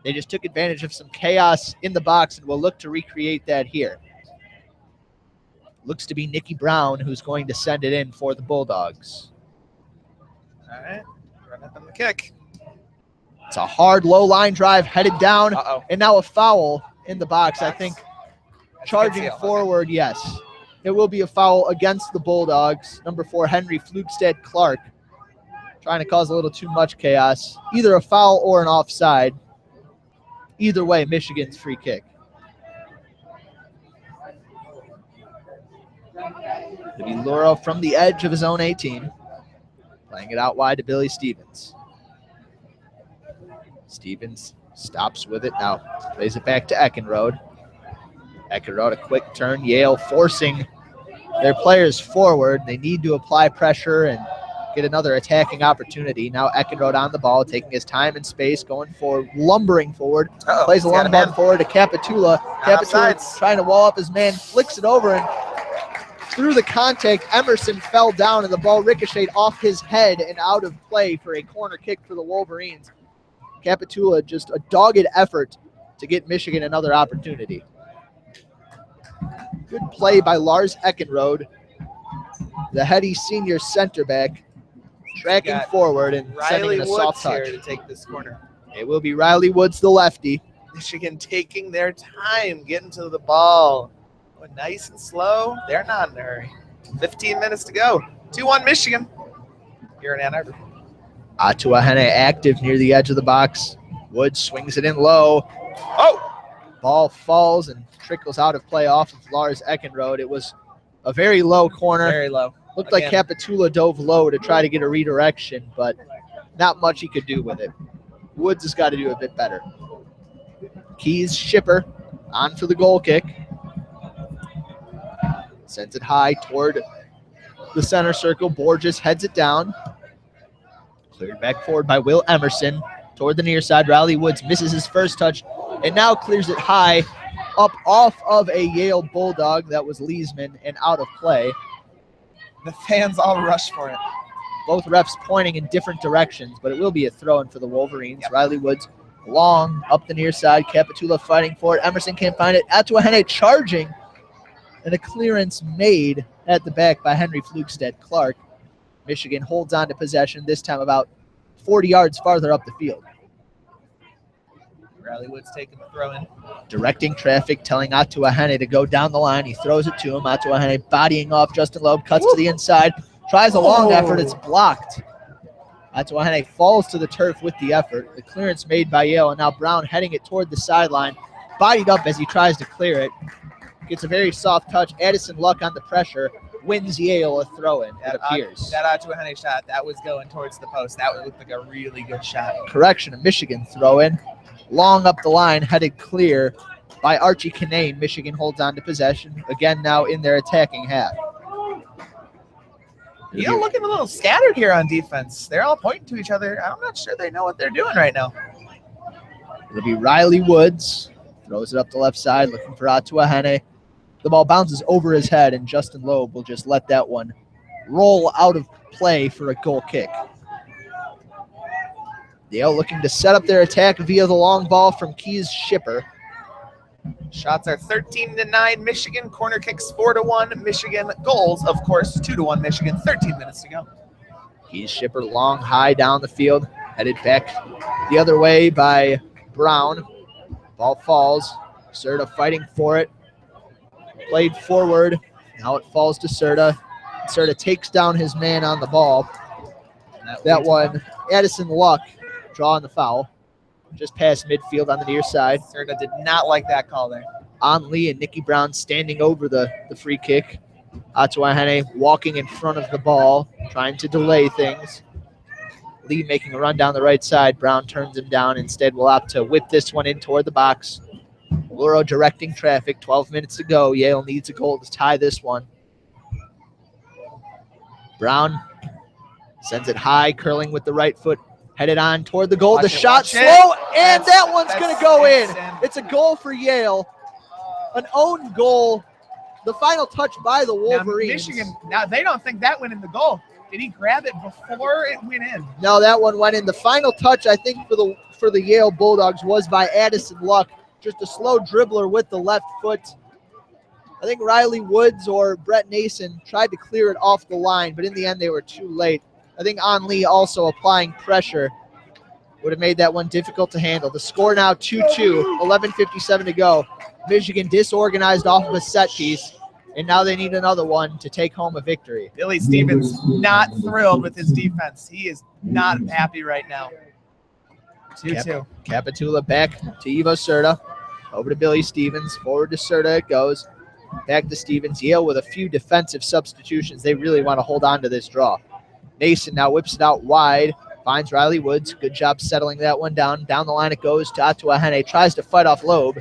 they just took advantage of some chaos in the box and will look to recreate that here. Looks to be Nikki Brown who's going to send it in for the Bulldogs. All right, run up on the kick. It's a hard low line drive headed down, and now a foul in the box. I think charging forward, yes. It will be a foul against the Bulldogs. Number 4, Henry Flugstead Clark, trying to cause a little too much chaos. Either a foul or an offside. Either way, Michigan's free kick. It'll be Lauro from the edge of his own 18. Playing it out wide to Billy Stevens. Stevens stops with it now. Plays it back to Eckenrode. Eckenrode, a quick turn. Yale forcing their players forward. They need to apply pressure and get another attacking opportunity. Now Eckenrode on the ball, taking his time and space, going forward, lumbering forward. Plays a long ball forward to Capitula. Capitula trying to wall up his man, flicks it over, and through the contact, Emerson fell down, and the ball ricocheted off his head and out of play for a corner kick for the Wolverines. Capitula, just a dogged effort to get Michigan another opportunity. Good play by Lars Eckenrode, the heady senior center back, tracking forward and sending in a soft touch. Here to take this corner. It will be Riley Woods, the lefty. Michigan taking their time getting to the ball. Going nice and slow. They're not in a hurry. 15 minutes to go. 2-1 Michigan here in Ann Arbor. Atuahene active near the edge of the box. Woods swings it in low. Ball falls and trickles out of play off of Lars Eckenrode. It was a very low corner. Very low. Looked like Capitula dove low to try to get a redirection, but not much he could do with it. Woods has got to do a bit better. Keys Shipper on for the goal kick. Sends it high toward the center circle. Borges heads it down. Cleared back forward by Will Emerson. Toward the near side, Riley Woods misses his first touch and now clears it high up off of a Yale Bulldog. That was Leesman and out of play. The fans all rush for it. Both refs pointing in different directions, but it will be a throw-in for the Wolverines. Yep. Riley Woods long up the near side. Capitula fighting for it. Emerson can't find it. Atuahene charging. And a clearance made at the back by Henry Flugstead Clark. Michigan holds on to possession, this time about 40 yards farther up the field. Riley Woods taking the throw in. Directing traffic, telling Atuahene to go down the line. He throws it to him. Atuahene bodying off Justin Loeb, cuts to the inside, tries a long effort. It's blocked. Atuahene falls to the turf with the effort. The clearance made by Yale, and now Brown heading it toward the sideline. Bodied up as he tries to clear it. Gets a very soft touch. Addison Luck on the pressure. Wins Yale a throw-in, it appears. That Atuahene shot, that was going towards the post. That looked like a really good shot. Correction, a Michigan throw-in. Long up the line, headed clear by Archie Kinane. Michigan holds on to possession. Again, now in their attacking half. Yale looking a little scattered here on defense. They're all pointing to each other. I'm not sure they know what they're doing right now. It'll be Riley Woods. Throws it up the left side, looking for Atuahene. The ball bounces over his head, and Justin Loeb will just let that one roll out of play for a goal kick. Yale looking to set up their attack via the long ball from Keys Shipper. Shots are 13-9 Michigan. Corner kicks 4-1 Michigan. Goals, of course, 2-1 Michigan. 13 minutes to go. Keys Shipper long, high down the field. Headed back the other way by Brown. Ball falls. Serta fighting for it. Played forward. Now it falls to Serta. Serta takes down his man on the ball. That one, Addison Luck drawing the foul. Just past midfield on the near side. Serta did not like that call there. On Lee and Nikki Brown standing over the free kick. Atuahene walking in front of the ball, trying to delay things. Lee making a run down the right side. Brown turns him down. Instead, will opt to whip this one in toward the box. Luro directing traffic. 12 minutes to go. Yale needs a goal to tie this one. Brown sends it high, curling with the right foot. Headed on toward the goal. The shot slow, and that one's going to go in. It's a goal for Yale. An own goal. The final touch by the Wolverines. Now, Michigan, now they don't think that went in the goal. Did he grab it before it went in? No, that one went in. The final touch, I think, for the Yale Bulldogs was by Addison Luck. Just a slow dribbler with the left foot. I think Riley Woods or Brett Nason tried to clear it off the line, but in the end they were too late. I think On Lee also applying pressure would have made that one difficult to handle. The score now 2-2, 11:57 to go. Michigan disorganized off of a set piece, and now they need another one to take home a victory. Billy Stevens not thrilled with his defense. He is not happy right now. 2-2. Capitula back to Ivo Serta. Over to Billy Stevens. Forward to Serta it goes. Back to Stevens. Yale with a few defensive substitutions. They really want to hold on to this draw. Nason now whips it out wide. Finds Riley Woods. Good job settling that one down. Down the line it goes to Atuahene. Tries to fight off Loeb.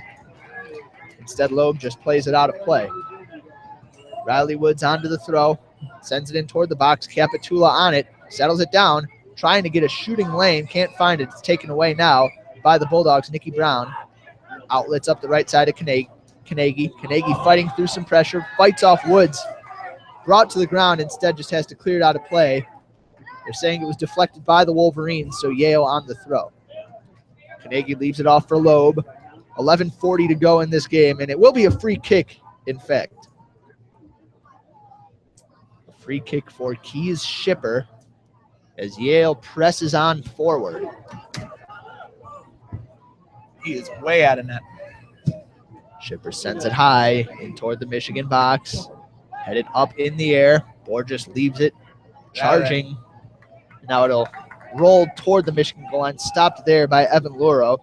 Instead, Loeb just plays it out of play. Riley Woods onto the throw. Sends it in toward the box. Capitula on it. Settles it down. Trying to get a shooting lane. Can't find it. It's taken away now by the Bulldogs. Nikki Brown. Outlets up the right side of Carnegie. Carnegie fighting through some pressure. Fights off Woods. Brought to the ground. Instead just has to clear it out of play. They're saying it was deflected by the Wolverines, so Yale on the throw. Carnegie leaves it off for Loeb. 11:40 to go in this game, and it will be a free kick, in fact. A free kick for Keys Shipper as Yale presses on forward. He is way out of net. Shipper sends it high in toward the Michigan box. Headed up in the air. Borges leaves it, charging. Now it'll roll toward the Michigan goal line. Stopped there by Evan Luro.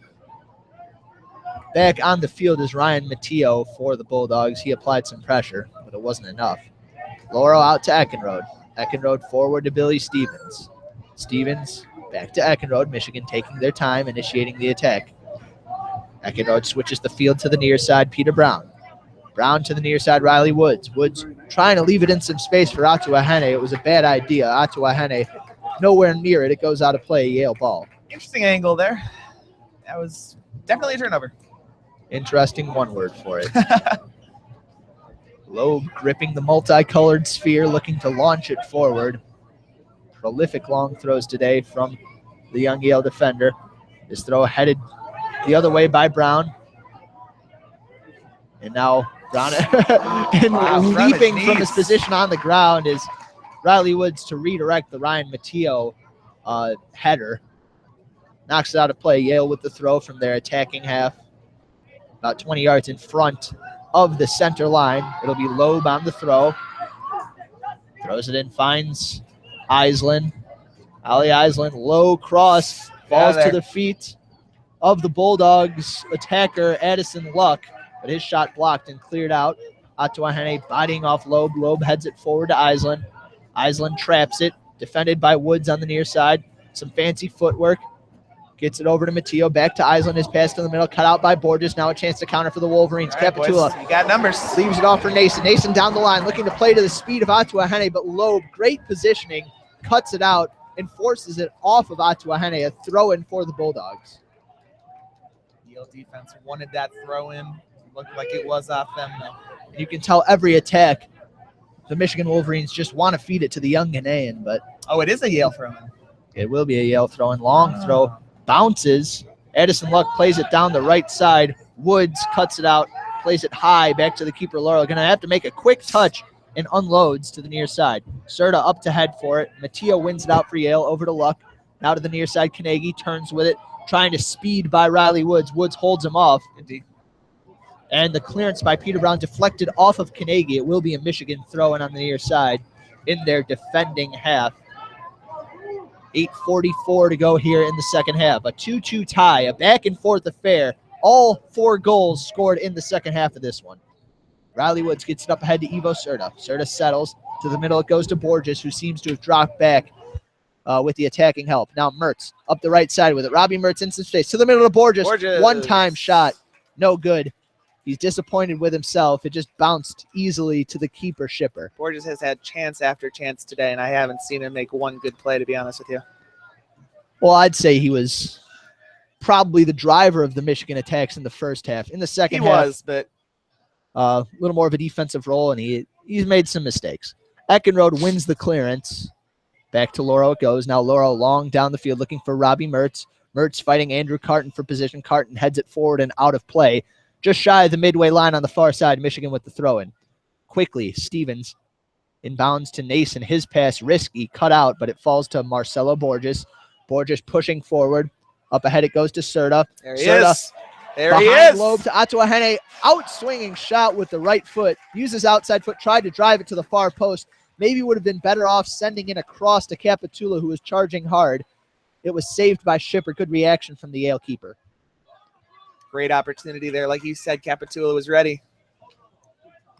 Back on the field is Ryan Matteo for the Bulldogs. He applied some pressure, but it wasn't enough. Luro out to Eckenrode. Eckenrode forward to Billy Stevens. Stevens back to Eckenrode. Michigan taking their time, initiating the attack. Eckenrode switches the field to the near side. Peter Brown. Brown to the near side. Riley Woods. Woods trying to leave it in some space for Atuahene. It was a bad idea. Atuahene nowhere near it. It goes out of play. Yale ball. Interesting angle there. That was definitely a turnover. Interesting, one word for it. Loeb gripping the multicolored sphere, looking to launch it forward. Prolific long throws today from the young Yale defender. This throw headed the other way by Brown. And now Brown leaping from his position on the ground is Riley Woods to redirect the Ryan Matteo header. knocks it out of play. Yale with the throw from their attacking half, about 20 yards in front of the center line. It'll be Loeb on the throw. Throws it in, finds Island. Ali Island, low cross, falls to the feet of the Bulldogs attacker, Addison Luck, but his shot blocked and cleared out. Atuahene bodying off Loeb. Loeb heads it forward to Island. Island traps it, defended by Woods on the near side. Some fancy footwork. Gets it over to Matteo. Back to Island. His pass to the middle. Cut out by Borges. Now a chance to counter for the Wolverines. All right, Capitula. boys, you got numbers. Leaves it off for Nason. Nason down the line, looking to play to the speed of Atuahene, but Loeb, great positioning, cuts it out and forces it off of Atuahene. A throw-in for the Bulldogs. Yale defense wanted that throw-in. Looked like it was off them, though. You can tell every attack, the Michigan Wolverines just want to feed it to the young Ghanaian, but Oh, it is a Yale throw-in. it will be a Yale throw-in. Long throw. Bounces. Addison Luck plays it down the right side. Woods cuts it out, plays it high back to the keeper, Laurel. Going to have to make a quick touch and unloads to the near side. Serta up to head for it. Matteo wins it out for Yale, over to Luck. Now to the near side. Kanegi turns with it, trying to speed by Riley Woods. Woods holds him off. Indeed. And the clearance by Peter Brown deflected off of Kanegi. It will be a Michigan throw-in on the near side in their defending half. 8:44 to go here in the second half. A 2-2 tie, a back-and-forth affair. All 4 goals scored in the second half of this one. Riley Woods gets it up ahead to Ivo Serta. Serta settles. To the middle it goes to Borges, who seems to have dropped back with the attacking help. Now Mertz up the right side with it. Robbie Mertz in some space. To the middle of Borges. One-time shot. No good. He's disappointed with himself. It just bounced easily to the keeper, Shipper. Borges has had chance after chance today, and I haven't seen him make one good play, to be honest with you. Well, I'd say he was probably the driver of the Michigan attacks in the first half. In the second half, he was, but a little more of a defensive role, and he's made some mistakes. Eckenrode wins the clearance. Back to Laurel it goes. Now Laurel long down the field looking for Robbie Mertz. Mertz fighting Andrew Carton for position. Carton heads it forward and out of play. Just shy of the midway line on the far side, Michigan with the throw-in. Quickly, Stevens inbounds to Nason. His pass risky, cut out, but it falls to Marcelo Borges. Borges pushing forward. Up ahead it goes to Serta. There he is. There he Behind is. Loeb to Atuahene. Out-swinging shot with the right foot. Uses outside foot, tried to drive it to the far post. Maybe would have been better off sending in a cross to Capitula, who was charging hard. It was saved by Shipper. Good reaction from the Yale keeper. Great opportunity there. Like you said, Capitula was ready.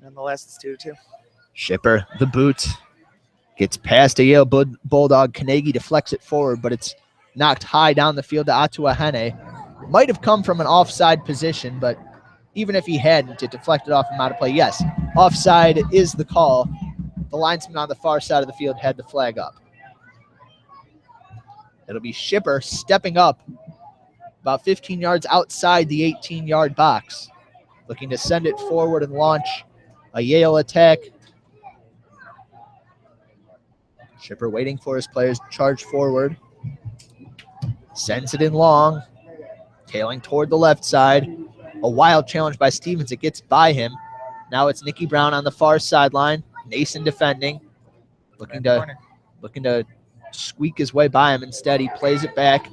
Nonetheless, it's 2-2. Shipper, the boot. Gets past a Yale Bulldog. Kanegi deflects it forward, but it's knocked high down the field to Atuahene. Might have come from an offside position, but even if he hadn't, it deflected off him out of play. Yes, offside is the call. The linesman on the far side of the field had the flag up. It'll be Shipper stepping up about 15 yards outside the 18-yard box, looking to send it forward and launch a Yale attack. Shipper waiting for his players to charge forward. Sends it in long, tailing toward the left side. A wild challenge by Stevens. It gets by him. Now it's Nicky Brown on the far sideline. Nason defending, looking to squeak his way by him. Instead, he plays it back.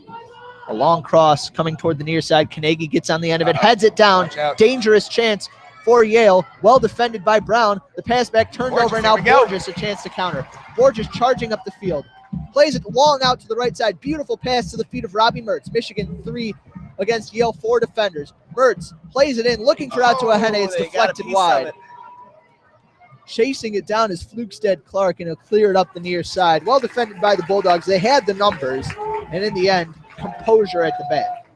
A long cross coming toward the near side. Kanegi gets on the end of it, heads it down. Dangerous chance for Yale. Well defended by Brown. The pass back turned over, and now Borges a chance to counter. Borges charging up the field. Plays it long out to the right side. Beautiful pass to the feet of Robbie Mertz. Michigan 3 against Yale 4 defenders. Mertz plays it in, looking for Atuahene. It's deflected wide. Chasing it down is Flukestead Clark, and he'll clear it up the near side. Well defended by the Bulldogs. They had the numbers, and in the end, composure at the back.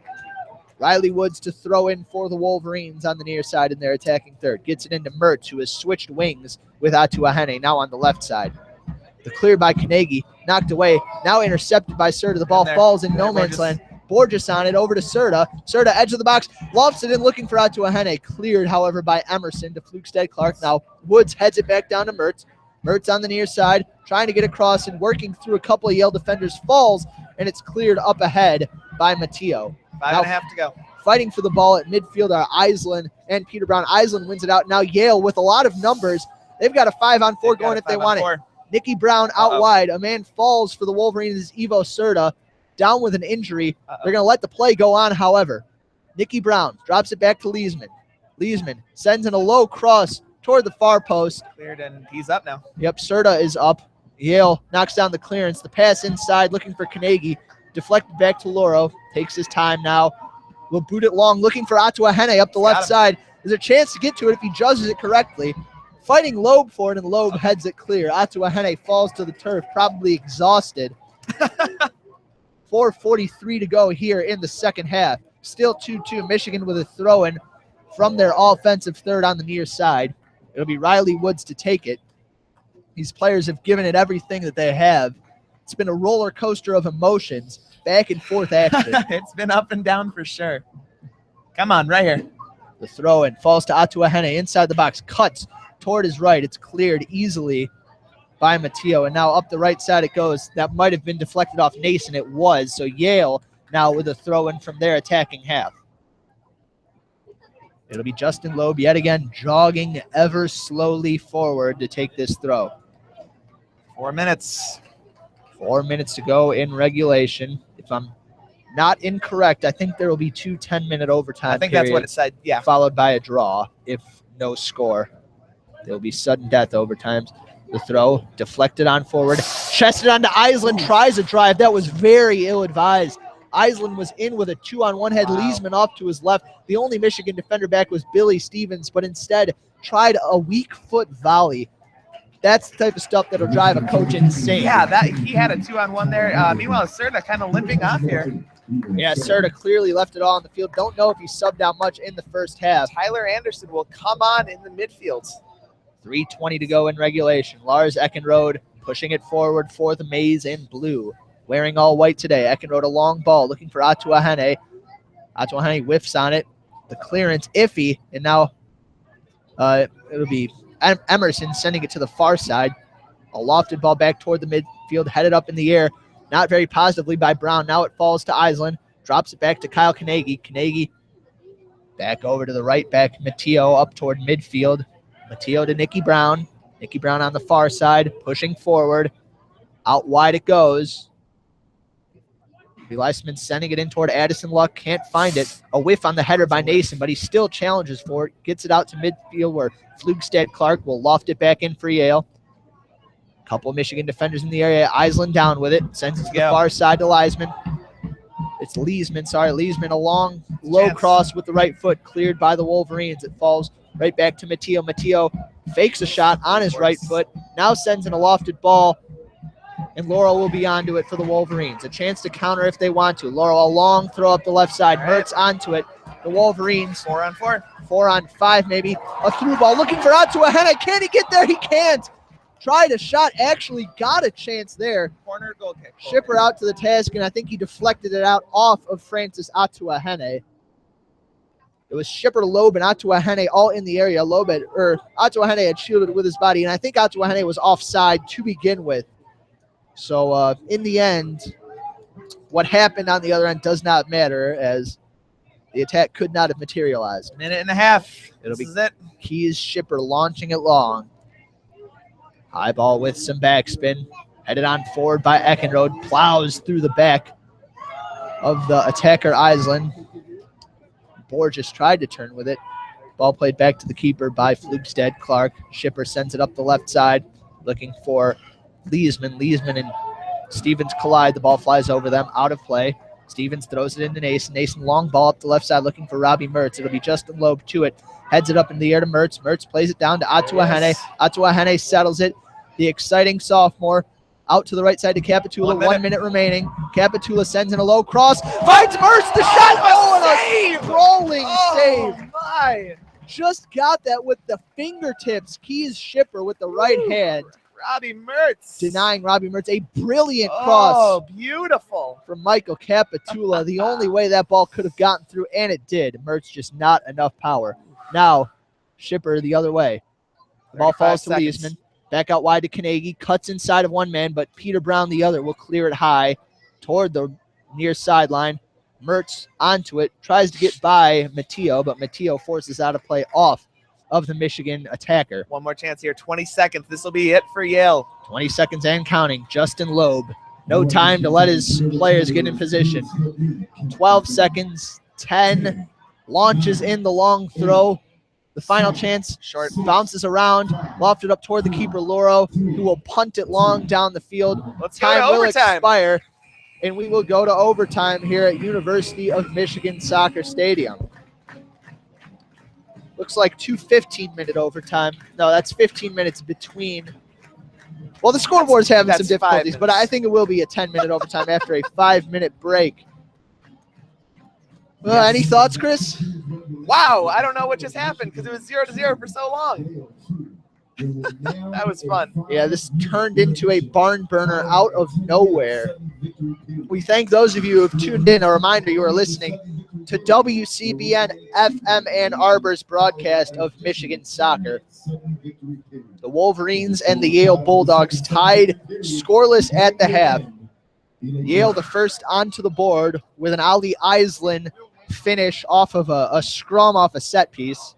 Riley Woods to throw in for the Wolverines on the near side in their attacking third. Gets it into Mertz, who has switched wings with Atuahene, now on the left side. The clear by Kanegi, knocked away, now intercepted by Serta. The ball falls in no man's land. Borges on it, over to Serta. Serta, edge of the box, lofts it in, looking for Atuahene. Cleared, however, by Emerson to Flukestead Clark. Now Woods heads it back down to Mertz. Mertz on the near side, trying to get across and working through a couple of Yale defenders, falls, and it's cleared up ahead by Matteo. 5.5 to go. Fighting for the ball at midfield are Island and Peter Brown. Island wins it out. Now Yale, with a lot of numbers, they've got a 5-on-4 going if they want it. Nicky Brown out wide. A man falls for the Wolverines, Ivo Serta. down with an injury. They're going to let the play go on, however. Nikki Brown drops it back to Leesman. Leesman sends in a low cross toward the far post. Cleared, and he's up now. Yep, Serta is up. Yale knocks down the clearance. The pass inside, looking for Kanegi. Deflected back to Loro. Takes his time now. Will boot it long, looking for Atuahene up the left side. There's a chance to get to it if he judges it correctly. Fighting Loeb for it, and Loeb heads it clear. Atuahene falls to the turf, probably exhausted. 4:43 to go here in the second half. Still 2-2. Michigan with a throw-in from their offensive third on the near side. It'll be Riley Woods to take it. These players have given it everything that they have. It's been a roller coaster of emotions, back and forth action. It's been up and down for sure. Come on, right here. The throw-in falls to Atuahene inside the box, cuts toward his right. It's cleared easily by Matteo, and now up the right side it goes. That might have been deflected off Nason. It was. So Yale now with a throw-in from their attacking half. It'll be Justin Loeb yet again jogging ever slowly forward to take this throw. 4 minutes. 4 minutes to go in regulation. If I'm not incorrect, I think there will be 2 10-minute overtime I think that's what it said, yeah. Followed by a draw if no score. There will be sudden death overtimes. The throw deflected on forward. Chested onto Island. Tries a drive. That was very ill-advised. Island was in with a 2-on-1, had Leesman off to his left. The only Michigan defender back was Billy Stevens, but instead tried a weak foot volley. That's the type of stuff that'll drive a coach insane. Yeah, he had a 2-on-1 there. Meanwhile, Serta kind of limping off here. Yeah, Serta clearly left it all on the field. Don't know if he subbed out much in the first half. Tyler Anderson will come on in the midfield. 3:20 to go in regulation. Lars Eckenrode pushing it forward for the maize in blue. Wearing all white today. Eckenrode a long ball looking for Atuahene. Atuahene whiffs on it. The clearance iffy, and now it'll be Emerson sending it to the far side. A lofted ball back toward the midfield, headed up in the air. Not very positively by Brown. Now it falls to Island. Drops it back to Kyle Kanegi. Kanegi back over to the right back. Matteo up toward midfield. Matteo to Nikki Brown. Nikki Brown on the far side, pushing forward. Out wide it goes. Leisman sending it in toward Addison Luck. Can't find it. A whiff on the header by Nason, but he still challenges for it. Gets it out to midfield where Flugstad Clark will loft it back in for Yale. Couple of Michigan defenders in the area. Island down with it. Sends it to the far side to Leisman. It's Leesman. Leesman a long, low cross with the right foot. Cleared by the Wolverines. It falls right back to Matteo. Matteo fakes a shot on his right foot. Now sends in a lofted ball. And Laurel will be onto it for the Wolverines. A chance to counter if they want to. Laurel a long throw up the left side. Mertz onto it. The Wolverines. 4-on-4. 4-on-5 maybe. A through ball looking for Atuahene. Can he get there? He can't. Tried a shot. Actually got a chance there. Corner goal kick. Shipper out to the task, and I think he deflected it out off of Francis Atuahene. It was Shipper, Loeb, and Atuahene all in the area. Atuahene had shielded with his body, and I think Atuahene was offside to begin with. So in the end, what happened on the other end does not matter, as the attack could not have materialized. Minute and a half. This is it. Keys Shipper launching it long. High ball with some backspin. Headed on forward by Eckenrode. Plows through the back of the attacker Island. Borges tried to turn with it. Ball played back to the keeper by Flugstad Clark. Shipper sends it up the left side, looking for Leesman. Leesman and Stevens collide. The ball flies over them, out of play. Stevens throws it into Nason. Nason long ball up the left side, looking for Robbie Mertz. It'll be Justin Loeb to it. Heads it up in the air to Mertz. Mertz plays it down to Atuahene. Yes. Atuahene settles it. The exciting sophomore out to the right side to Capitula. 1 minute remaining. Capitula sends in a low cross. Finds Mertz. The shot. Oh, and a rolling save. My. Just got that with the fingertips. Keys Shipper with the right hand. Robbie Mertz. Denying Robbie Mertz. A brilliant cross. Oh, beautiful. From Michael Capitula. The only way that ball could have gotten through, and it did. Mertz just not enough power. Now, Shipper the other way. The ball falls to Leesman. Back out wide to Kanegi. Cuts inside of one man, but Peter Brown, the other, will clear it high toward the near sideline. Mertz onto it. Tries to get by Matteo, but Matteo forces out of play off of the Michigan attacker. One more chance here. 20 seconds. This will be it for Yale. 20 seconds and counting. Justin Loeb No time to let his players get in position. 12 seconds, 10, launches in the long throw. The final chance, short, bounces around, lofted up toward the keeper, Loro, who will punt it long down the field. Time will overtime. expire, and we will go to overtime here at University of Michigan Soccer Stadium. Looks like 2 15-minute overtime. No, that's 15 minutes between. Well, the scoreboard's having some difficulties, but I think it will be a 10-minute overtime after a 5-minute break. Any thoughts, Chris? Wow, I don't know what just happened because it was 0-0 for so long. That was fun. Yeah, this turned into a barn burner out of nowhere. We thank those of you who have tuned in. A reminder, you are listening to WCBN FM Ann Arbor's broadcast of Michigan soccer. The Wolverines and the Yale Bulldogs tied scoreless at the half. Yale the first onto the board with an Ali Island finish off of a scrum off a set piece.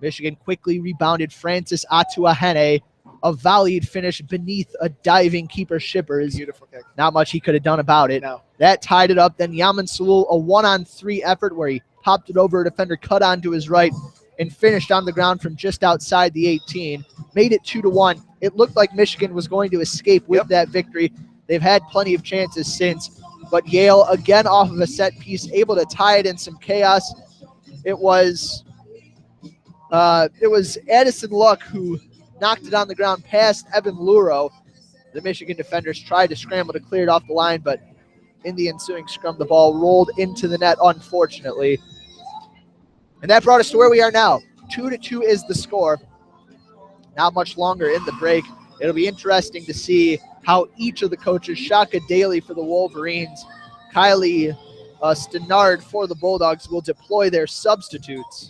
Michigan quickly rebounded Francis Atuahene, a volleyed finish beneath a diving keeper Shippers. Beautiful kick. Not much he could have done about it. No. That tied it up. Then Yaman Salul, a 1-on-3 effort where he popped it over a defender, cut onto his right, and finished on the ground from just outside the 18. Made it 2-1. It looked like Michigan was going to escape with that victory. They've had plenty of chances since. But Yale, again off of a set piece, able to tie it in some chaos. It was Addison Luck who knocked it on the ground past Evan Luro. The Michigan defenders tried to scramble to clear it off the line, but in the ensuing scrum, the ball rolled into the net, unfortunately. And that brought us to where we are now. 2-2 is the score. Not much longer in the break. It'll be interesting to see how each of the coaches, Shaka Daly for the Wolverines, Kylie Stenard for the Bulldogs, will deploy their substitutes.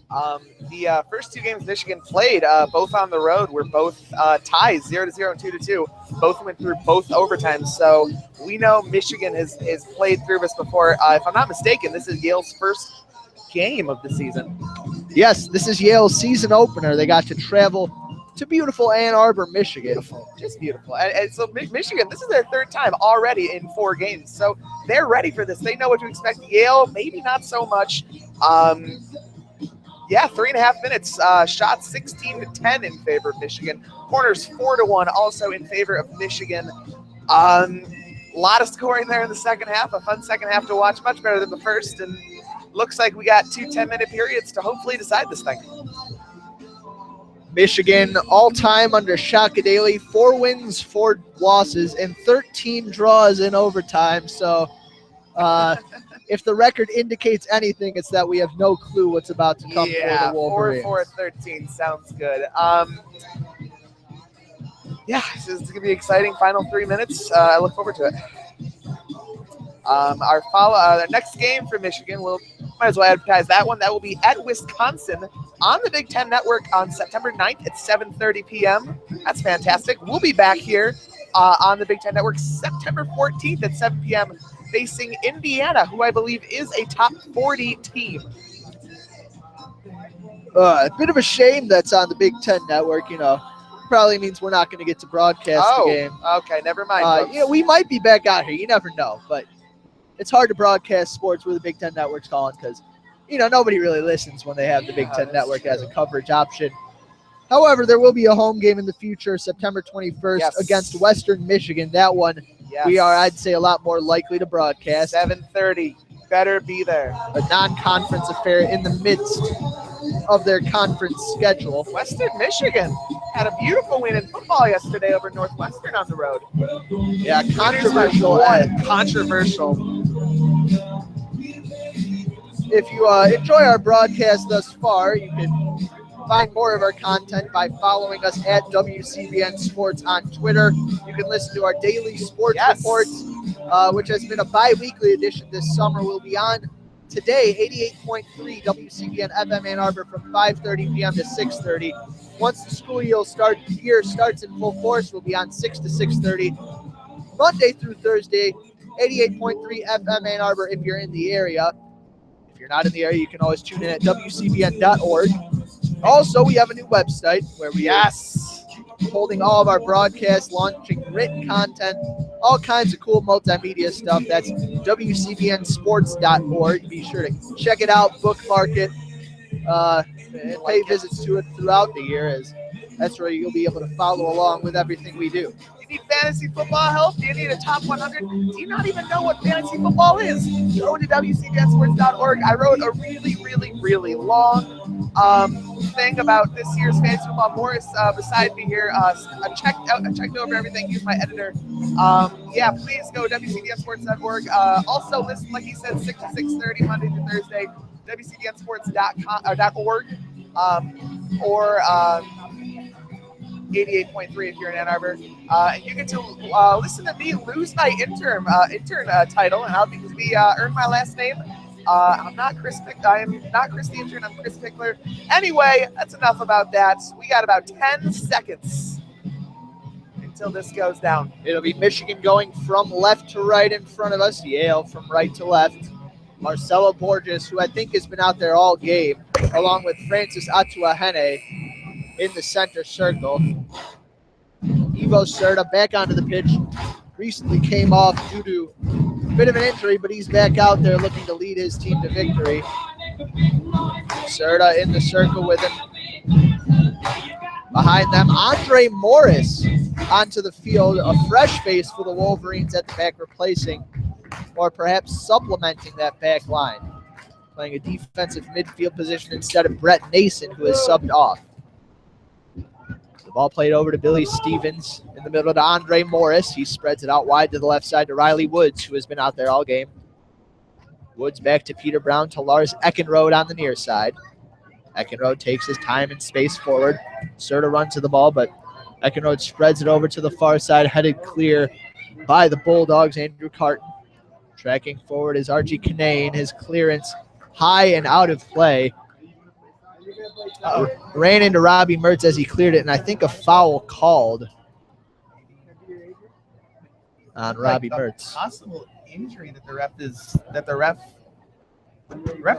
The first two games Michigan played, both on the road, were both ties, 0-0 and 2-2. Both went through both overtimes. So we know Michigan has played through this before. If I'm not mistaken, this is Yale's first game of the season. Yes, this is Yale's season opener. They got to travel to beautiful Ann Arbor, Michigan. Beautiful, just beautiful. And so Michigan, this is their third time already in 4 games. So they're ready for this. They know what to expect. Yale, maybe not so much. 3.5 minutes. Shots 16-10 in favor of Michigan. Corners 4-1, also in favor of Michigan. A lot of scoring there in the second half. A fun second half to watch, much better than the first. And looks like we got 2 10-minute periods to hopefully decide this thing. Michigan all-time under Shaka Daly, 4 wins, 4 losses, and 13 draws in overtime. So if the record indicates anything, it's that we have no clue what's about to come for the Wolverines. 4-4-13 sounds good. This is going to be exciting final 3 minutes. I look forward to it. Our next game for Michigan, we'll might as well advertise that one. That will be at Wisconsin on the Big Ten Network on September 9th at 7:30 p.m. That's fantastic. We'll be back here on the Big Ten Network September 14th at 7 p.m. facing Indiana, who I believe is a top 40 team. A bit of a shame that's on the Big Ten Network, Probably means we're not going to get to broadcast the game. Okay, never mind. We might be back out here. You never know, but it's hard to broadcast sports with the Big Ten Network's calling because, nobody really listens when they have the Big Ten Network as a coverage option. However, there will be a home game in the future, September 21st against Western Michigan. That one we are, I'd say, a lot more likely to broadcast. 7:30. Better be there. A non-conference affair in the midst of their conference schedule. Western Michigan had a beautiful win in football yesterday over Northwestern on the road. Yeah, controversial. Controversial. If you enjoy our broadcast thus far, you can find more of our content by following us at WCBN Sports on Twitter. You can listen to our daily sports reports, which has been a bi-weekly edition this summer. We'll be on today, 88.3 WCBN FM Ann Arbor from 5:30 p.m. to 6:30. Once the school year starts in full force, we'll be on 6 to 6:30, Monday through Thursday, 88.3 FM Ann Arbor if you're in the area. If you're not in the area, you can always tune in at WCBN.org. Also, we have a new website where we holding all of our broadcasts, launching written content, all kinds of cool multimedia stuff. That's WCBNsports.org. Be sure to check it out, bookmark it, and pay visits to it throughout the year, as that's where you'll be able to follow along with everything we do. Do you need fantasy football help? Do you need a top 100? Do you not even know what fantasy football is? Go to WCBNsports.org. I wrote a really long thing about this year's fantasy football. Morris, beside me here, I checked over everything. He's my editor. Yeah, please go WCBNsports.org. Also, listen, like he said, 6 to 6:30 Monday to Thursday. WCBNsports.org or 88.3 if you're in Ann Arbor. And you get to listen to me lose my intern title, and I'll be earn my last name. I'm not Chris I am not Chris the intern. I'm Chris Pickler. Anyway, that's enough about that. We got about 10 seconds until this goes down. It'll be Michigan going from left to right in front of us. Yale from right to left. Marcelo Borges, who I think has been out there all game, along with Francis Atuahene in the center circle. Ivo Serta back onto the pitch. Recently came off due to a bit of an injury, but he's back out there looking to lead his team to victory. Serta in the circle with him. Behind them, Andre Morris onto the field. A fresh face for the Wolverines at the back, replacing or perhaps supplementing that back line. Playing a defensive midfield position instead of Brett Nason, who is subbed off. The ball played over to Billy Stevens in the middle to Andre Morris. He spreads it out wide to the left side to Riley Woods, who has been out there all game. Woods back to Peter Brown to Lars Eckenrode on the near side. Eckenrode takes his time and space forward. Serta runs to the ball, but Eckenrode spreads it over to the far side, headed clear by the Bulldogs. Andrew Carton tracking forward is Archie Kinane. His clearance high and out of play. Ran into Robbie Mertz as he cleared it, and I think a foul called on Robbie Mertz. Possible injury that the ref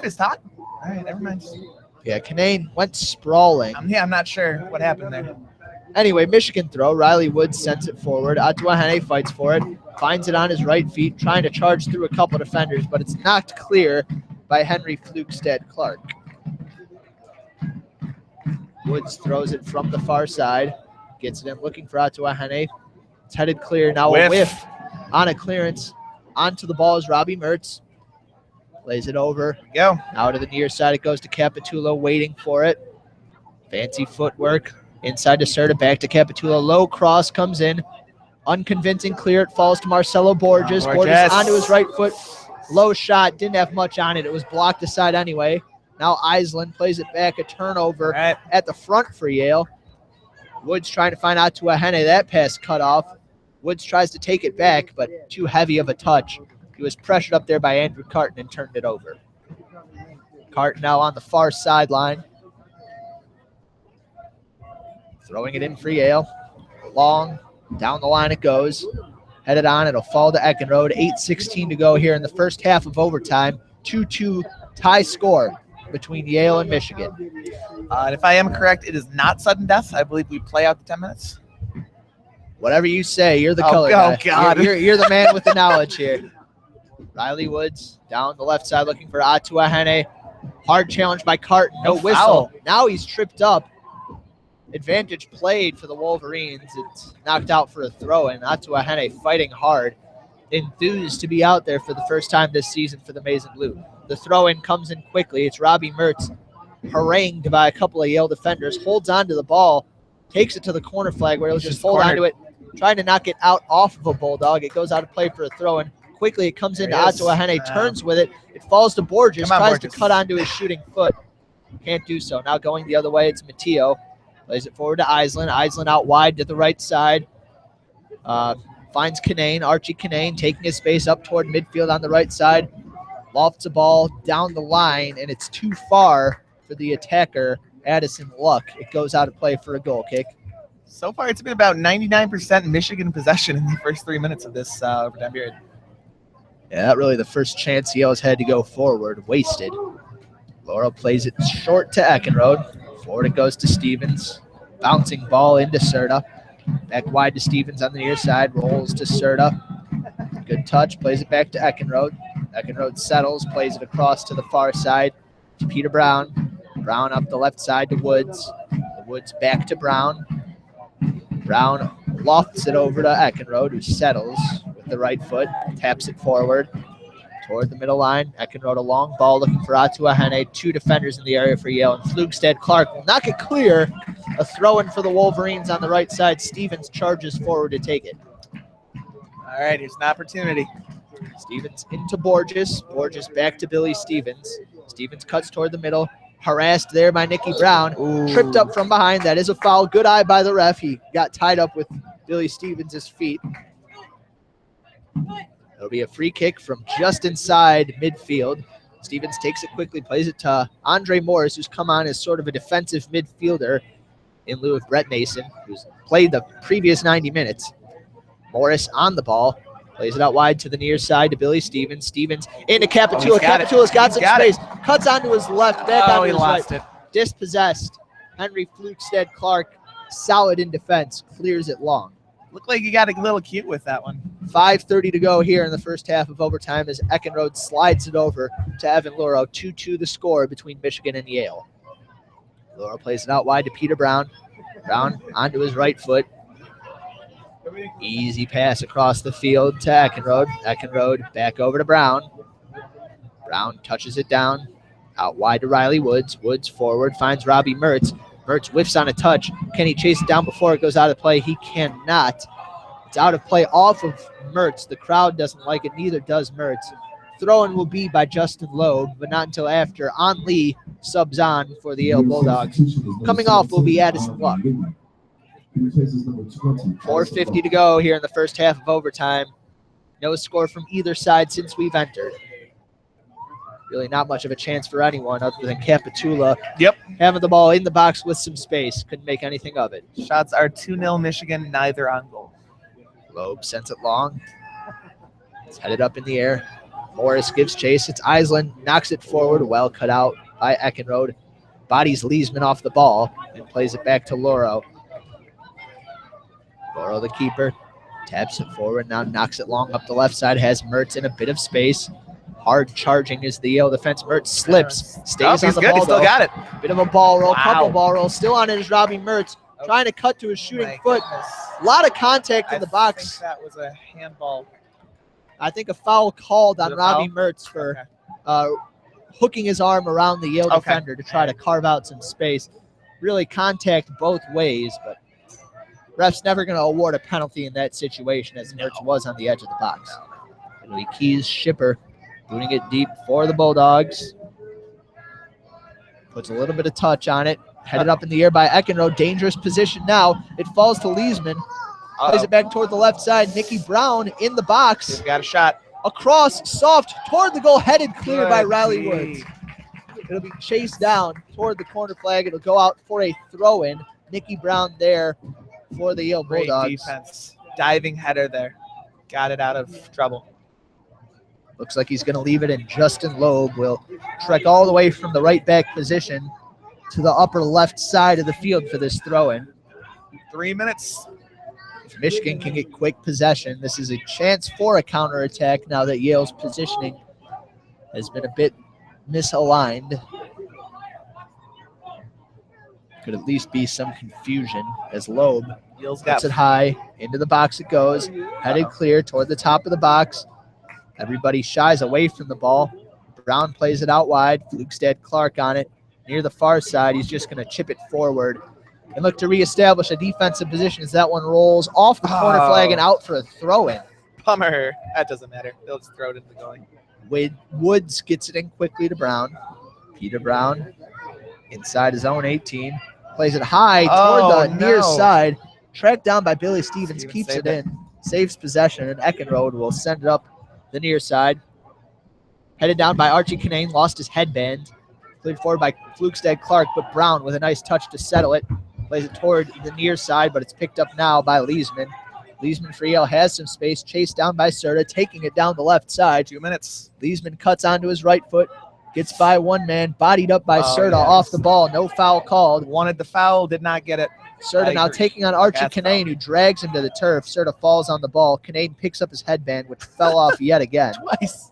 is talking. All right, never mind. Yeah, Kinane went sprawling. I'm not sure what happened there. Anyway, Michigan throw. Riley Woods sends it forward. Atuahene fights for it. Finds it on his right feet, trying to charge through a couple defenders, but it's knocked clear by Henry Flukestad Clark. Woods throws it from the far side. Gets it in, looking for Atuahene. It's headed clear. Now a whiff on a clearance. Onto the ball is Robbie Mertz. Plays it over. Go. Now to the near side. It goes to Capitulo, waiting for it. Fancy footwork. Inside to Serta, back to Capitulo. Low cross comes in. Unconvincing clear. It falls to Marcelo Borges. Borges onto his right foot. Low shot. Didn't have much on it. It was blocked aside anyway. Now Island plays it back. A turnover at the front for Yale. Woods trying to find Atuahene. That pass cut off. Woods tries to take it back, but too heavy of a touch. He was pressured up there by Andrew Carton and turned it over. Carton now on the far sideline. Throwing it in for Yale. Long. Down the line it goes. Headed on. It'll fall to Eckenrode. 8:16 to go here in the first half of overtime. 2-2 tie score between Yale and Michigan. And if I am correct, it is not sudden death. I believe we play out the 10 minutes. Whatever you say. You're the color guy. Oh, God. You're the man with the knowledge here. Riley Woods down the left side looking for Atuahene. Hard challenge by Carton. No whistle. Foul. Now he's tripped up. Advantage played for the Wolverines. It's knocked out for a throw-in. Atuahene fighting hard. Enthused to be out there for the first time this season for the Maize and Blue. The throw-in comes in quickly. It's Robbie Mertz, harangued by a couple of Yale defenders, holds onto the ball, takes it to the corner flag where he'll just hold onto it, trying to knock it out off of a Bulldog. It goes out of play for a throw-in. Quickly, it comes into Atuahene, turns with it. It falls to Borges, tries to cut onto his shooting foot. Can't do so. Now going the other way, it's Matteo. Plays it forward to Island. Island out wide to the right side. Finds Kinane, Archie Kinane, taking his space up toward midfield on the right side. Lofts a ball down the line, and it's too far for the attacker, Addison Luck. It goes out of play for a goal kick. So far, it's been about 99% Michigan possession in the first 3 minutes of this overtime period. Yeah, not really the first chance Yale's had to go forward. Wasted. Laurel plays it short to Eckenrode. Forward it goes to Stevens. Bouncing ball into Serta. Back wide to Stevens on the near side. Rolls to Serta. Good touch. Plays it back to Eckenrode. Eckenrode settles. Plays it across to the far side to Peter Brown. Brown up the left side to Woods. Woods back to Brown. Brown lofts it over to Eckenrode, who settles with the right foot. Taps it forward toward the middle line. Eckenrode a long ball looking for Atuahene. 2 defenders in the area for Yale. And Flugstad Clark will knock it clear. A throw-in for the Wolverines on the right side. Stevens charges forward to take it. All right, here's an opportunity. Stevens into Borges. Borges back to Billy Stevens. Stevens cuts toward the middle. Harassed there by Nicky Brown. Ooh. Tripped up from behind. That is a foul. Good eye by the ref. He got tied up with Billy Stevens' feet. It'll be a free kick from just inside midfield. Stevens takes it quickly, plays it to Andre Morris, who's come on as sort of a defensive midfielder in lieu of Brett Mason, who's played the previous 90 minutes. Morris on the ball. Plays it out wide to the near side to Billy Stevens. Stevens into Capitula. Capitula's got some space. Cuts onto his left. Back onto his lost right. it. Dispossessed. Henry Flugstad Clark, solid in defense, clears it long. Looked like you got a little cute with that one. 5:30 to go here in the first half of overtime as Eckenrode slides it over to Evan Luro. 2-2 the score between Michigan and Yale. Luro plays it out wide to Peter Brown. Brown onto his right foot. Easy pass across the field to Eckenrode. Eckenrode back over to Brown. Brown touches it down. Out wide to Riley Woods. Woods forward, finds Robbie Mertz. Mertz whiffs on a touch. Can he chase it down before it goes out of play? He cannot. It's out of play off of Mertz. The crowd doesn't like it. Neither does Mertz. Throw-in will be by Justin Loeb, but not until after On Lee subs on for the Yale Bulldogs. Coming off will be Addison Luck. 4:50 to go here in the first half of overtime. No score from either side since we've entered. Really not much of a chance for anyone other than Capitula. Yep. Having the ball in the box with some space. Couldn't make anything of it. Shots are 2-0 Michigan, neither on goal. Loeb sends it long. It's headed up in the air. Morris gives chase. It's Island. Knocks it forward. Well cut out by Eckenrode. Bodies Leesman off the ball and plays it back to Luro. Luro, the keeper, taps it forward. Now knocks it long up the left side. Has Mertz in a bit of space. Hard charging is the Yale defense. Mertz slips. Stays on the ball. He still got it. Bit of a ball roll. Wow. Couple ball rolls. Still on it is Robbie Mertz. Trying to cut to his shooting foot. A lot of contact in the box. I think that was a handball. I think a foul called on Robbie Mertz for hooking his arm around the Yale defender to try to carve out some space. Really contact both ways, but ref's never going to award a penalty in that situation as Mertz was on the edge of the box. It'll be Keys Shipper booting it deep for the Bulldogs. Puts a little bit of touch on it. Headed up in the air by Eckenrode. Dangerous position now. It falls to Leesman. Plays it back toward the left side. Nicky Brown in the box. He's got a shot. Across, soft, toward the goal. Headed clear by Riley Woods. It'll be chased down toward the corner flag. It'll go out for a throw-in. Nicky Brown there for the Yale Bulldogs. Great defense. Diving header there. Got it out of trouble. Looks like he's going to leave it, and Justin Loeb will trek all the way from the right back position to the upper left side of the field for this throw-in. 3 minutes. If Michigan can get quick possession, this is a chance for a counterattack now that Yale's positioning has been a bit misaligned. Could at least be some confusion as Loeb gets it high. Into the box it goes. Headed clear toward the top of the box. Everybody shies away from the ball. Brown plays it out wide. Flugstad Clark on it. Near the far side, he's just going to chip it forward and look to reestablish a defensive position as that one rolls off the corner flag and out for a throw-in. Bummer. That doesn't matter. They'll just throw it into the going. Woods gets it in quickly to Brown. Peter Brown inside his own 18. Plays it high toward the near side. Tracked down by Billy Stevens. Keeps it in. Saves possession, and Eckenrode will send it up the near side. Headed down by Archie Canane. Lost his headband. Cleared forward by Flugstad Clark, but Brown with a nice touch to settle it. Plays it toward the near side, but it's picked up now by Leesman. Leesman for Yale has some space. Chased down by Serta, taking it down the left side. 2 minutes. Leesman cuts onto his right foot. Gets by one man. Bodied up by Serta off the ball. No foul called. Wanted the foul. Did not get it. Serta now taking on Archie Kinane, who drags him to the turf. Serta falls on the ball. Kinane picks up his headband, which fell off yet again. Twice.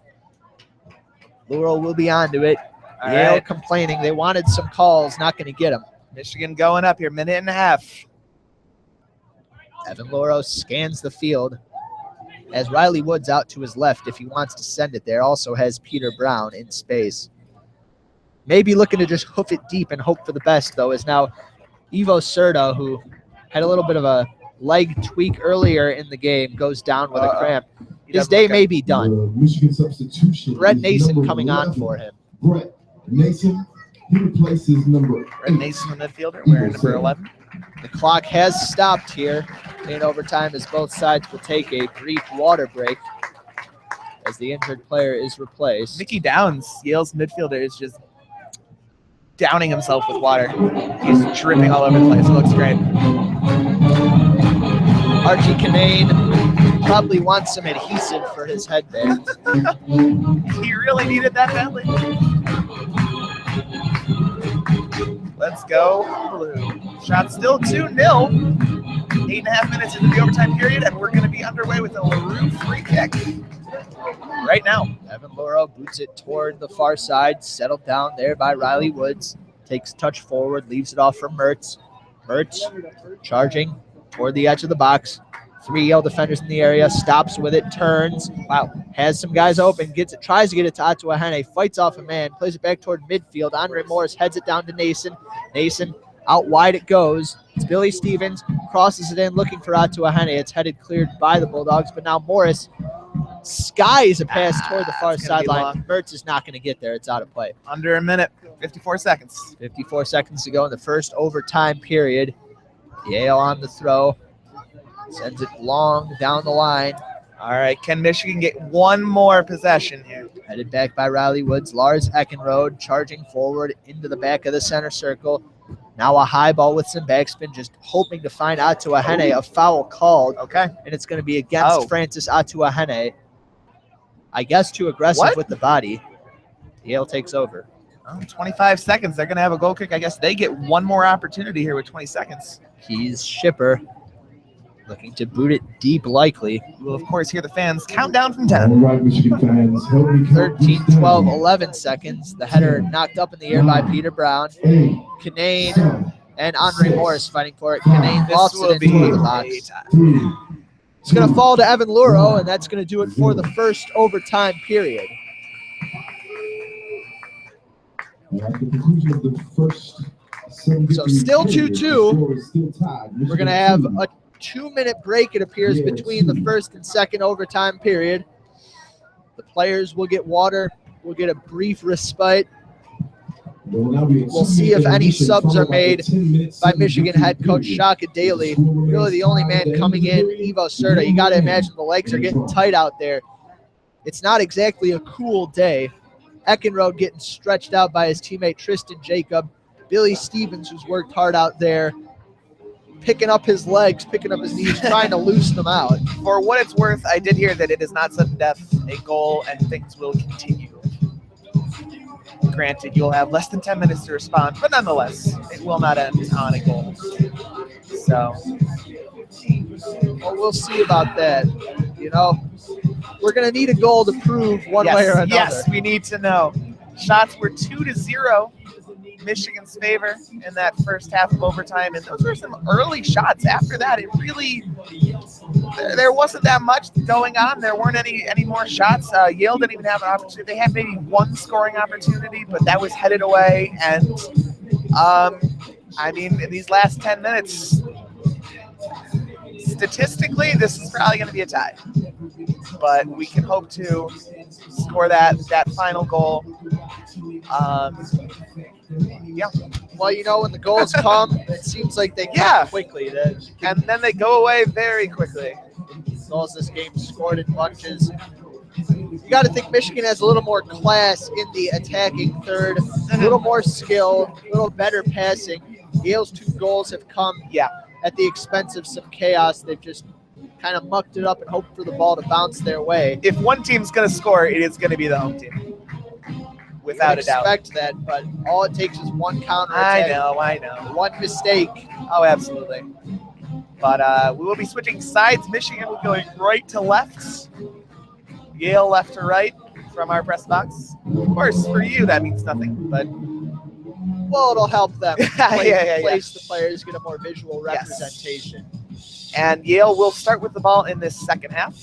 Luro will be onto it. Yale complaining. They wanted some calls, not going to get them. Michigan going up here, minute and a half. Evan Luro scans the field. As Riley Woods out to his left if he wants to send it there. Also has Peter Brown in space. Maybe looking to just hoof it deep and hope for the best, though, is now Ivo Serta, who had a little bit of a leg tweak earlier in the game, goes down with a cramp. His day may be done. Michigan substitution. Brett Nason coming on for him. Brett Nason, he replaces number 8. Brett Nason, the midfielder, wearing number 11. The clock has stopped here in overtime as both sides will take a brief water break as the injured player is replaced. Mickey Downs, Yale's midfielder, is just downing himself with water. He's dripping all over the place. It looks great. Archie Kinane probably wants some adhesive for his headband. He really needed that badly. Let's go blue. Shot still 2-0. 8.5 minutes into the overtime period, and we're going to be underway with a LaRue free kick right now. Evan Luro boots it toward the far side, settled down there by Riley Woods. Takes a touch forward, leaves it off for Mertz. Mertz charging toward the edge of the box. 3 Yale defenders in the area, stops with it, turns. Wow, has some guys open, gets it, tries to get it to Atuahene, fights off a man, plays it back toward midfield. Andre Morris heads it down to Nason. Nason, out wide it goes. It's Billy Stevens, crosses it in, looking for Atuahene. It's headed cleared by the Bulldogs, but now Morris skies a pass toward the far sideline. Mertz is not going to get there. It's out of play. Under a minute, 54 seconds. 54 seconds to go in the first overtime period. Yale on the throw. Sends it long down the line. All right, can Michigan get one more possession here? Headed back by Riley Woods. Lars Eckenrode charging forward into the back of the center circle. Now a high ball with some backspin, just hoping to find Atuahene. A foul called. Okay. And it's going to be against Francis Atuahene. I guess too aggressive with the body. Yale takes over. 25 seconds. They're going to have a goal kick. I guess they get one more opportunity here with 20 seconds. He's Shipper. Looking to boot it deep, likely. We'll, of course, hear the fans count down from 10. All right, Michigan fans, help me count 13, this 12, down. 11 seconds. The header knocked up in the air by Peter Brown. 8, Kinane 7, and Andre Morris fighting for it. Kinane This lofts will it into be the box. 3, It's going to fall to Evan Luro, and that's going to do it for the first overtime period. At the conclusion of the first So still 2-2. Still tied. We're going to have a 2-minute break, it appears, between the first and second overtime period. The players will get water. We'll get a brief respite. We'll see if any subs are made by Michigan head coach Shaka Daly. Really the only man coming in, Ivo Serta. You got to imagine the legs are getting tight out there. It's not exactly a cool day. Eckenrode getting stretched out by his teammate Tristan Jacob. Billy Stevens, who's worked hard out there, picking up his legs, picking up his knees, trying to loosen them out. For what it's worth, I did hear that it is not sudden death, a goal, and things will continue. Granted, you'll have less than 10 minutes to respond, but nonetheless, it will not end on a goal. So, well, we'll see about that. You know, we're going to need a goal to prove one way or another. Yes, we need to know. Shots were 2-0. Michigan's favor in that first half of overtime, and those were some early shots. After that, it really there wasn't that much going on. There weren't any more shots. Yale didn't even have an opportunity. They had maybe one scoring opportunity, but that was headed away. And I mean, in these last 10 minutes, statistically, this is probably going to be a tie. But we can hope to score that final goal. Yeah. Well, you know, when the goals come, it seems like they come quickly. And then they go away very quickly. Goals this game scored in bunches. You got to think Michigan has a little more class in the attacking third, a little more skill, a little better passing. Yale's 2 goals have come at the expense of some chaos. They've just kind of mucked it up and hoped for the ball to bounce their way. If one team's going to score, it is going to be the home team. Without a doubt. Expect that, but all it takes is one counter I attack. know. One mistake, Oh, absolutely. But we will be switching sides. Michigan will be going right to left. Yale left to right from our press box. Of course, for you that means nothing, but Well, it'll help them Yeah. place the players, get a more visual representation. And Yale will start with the ball in this second half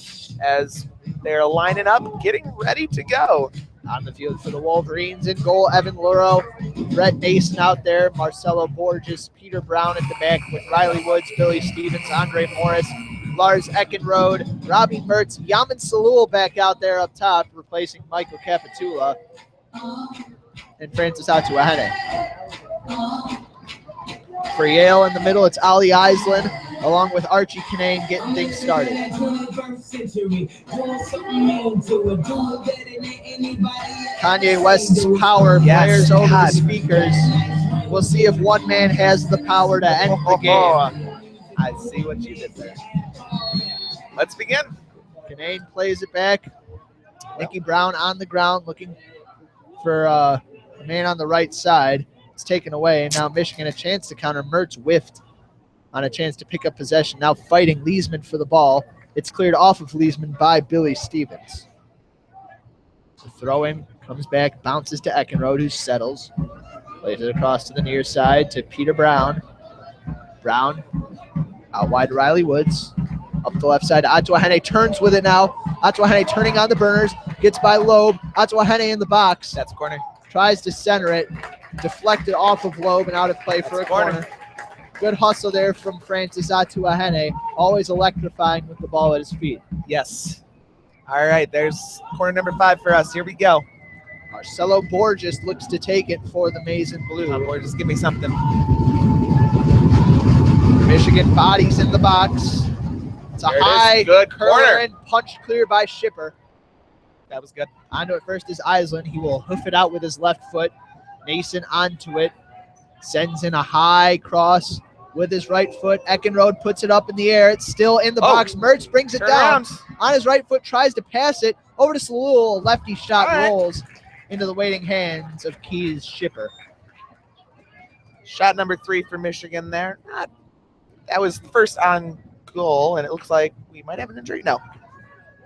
as they're lining up, getting ready to go. On the field for the Wolverines, in goal, Evan Luro, Brett Nason out there, Marcelo Borges, Peter Brown at the back with Riley Woods, Billy Stevens, Andre Morris, Lars Eckenrode, Robbie Mertz, Yaman Salul back out there up top, replacing Michael Capitula, and Francis Atuahene. For Yale in the middle, it's Ali Island, along with Archie Kinane getting things started. Kanye West's power blares over the speakers. We'll see if one man has the power to end the game. I see what you did there. Let's begin. Kinane plays it back. Nicky Brown on the ground looking for a man on the right side. It's taken away, and now Michigan a chance to counter. Mertz whiffed on a chance to pick up possession. Now fighting Leesman for the ball. It's cleared off of Leesman by Billy Stevens. The throw-in comes back, bounces to Eckenrode, who settles. Plays it across to the near side to Peter Brown. Brown out wide to Riley Woods. Up the left side, Atuahene turns with it now. Atuahene turning on the burners. Gets by Loeb. Atuahene in the box. That's a corner. Tries to center it. Deflected off of Loeb and out of play for a corner. Good hustle there from Francis Atuahene. Always electrifying with the ball at his feet. Yes. All right, there's corner number 5 for us. Here we go. Marcelo Borges looks to take it for the Maize and Blue. Come on, Borges, give me something. Michigan bodies in the box. It's a high, good curler corner. and punched clear by Shipper. That was good. Onto it first is Island. He will hoof it out with his left foot. Nason onto it. Sends in a high cross with his right foot. Eckenrode puts it up in the air. It's still in the box. Mertz brings it down. On his right foot, tries to pass it over to Salul. Lefty shot rolls into the waiting hands of Keys Shipper. Shot number 3 for Michigan there. That was first on goal, and it looks like we might have an injury. No.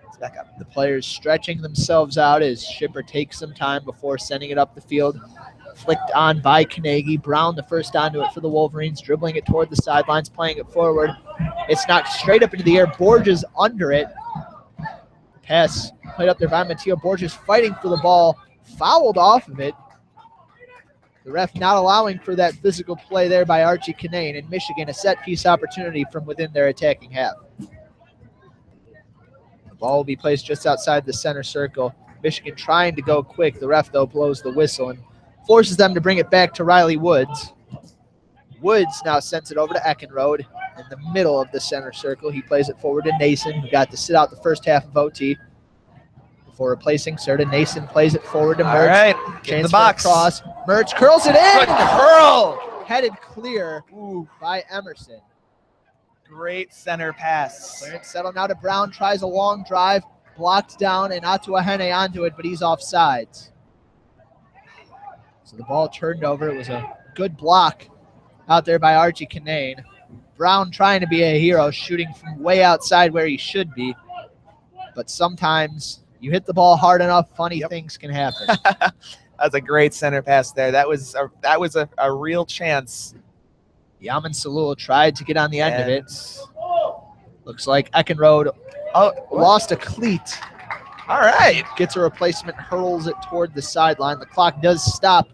It's back up. The players stretching themselves out as Shipper takes some time before sending it up the field. Flicked on by Kanegi. Brown the first onto it for the Wolverines, dribbling it toward the sidelines, playing it forward. It's knocked straight up into the air. Borges under it. Pass played up there by Mateo Borges, fighting for the ball, fouled off of it. The ref not allowing for that physical play there by Archie Kinane, and Michigan a set-piece opportunity from within their attacking half. The ball will be placed just outside the center circle. Michigan trying to go quick. The ref, though, blows the whistle and forces them to bring it back to Riley Woods. Woods now sends it over to Eckenrode in the middle of the center circle. He plays it forward to Nason, who got to sit out the first half of OT. Before replacing Serta, Nason plays it forward to Mertz. All right, get in the box. Cross. Mertz curls it in. Good curl. Headed clear by Emerson. Great center pass. Clearance settled now to Brown. Tries a long drive. Blocked down, and Atuahene onto it, but he's offsides. So the ball turned over. It was a good block out there by Archie Kinane. Brown trying to be a hero, shooting from way outside where he should be. But sometimes you hit the ball hard enough, funny things can happen. That's a great center pass there. That was a real chance. Yaman Salul tried to get on the end of it. Looks like Eckenrode lost a cleat. All right. Gets a replacement, hurls it toward the sideline. The clock does stop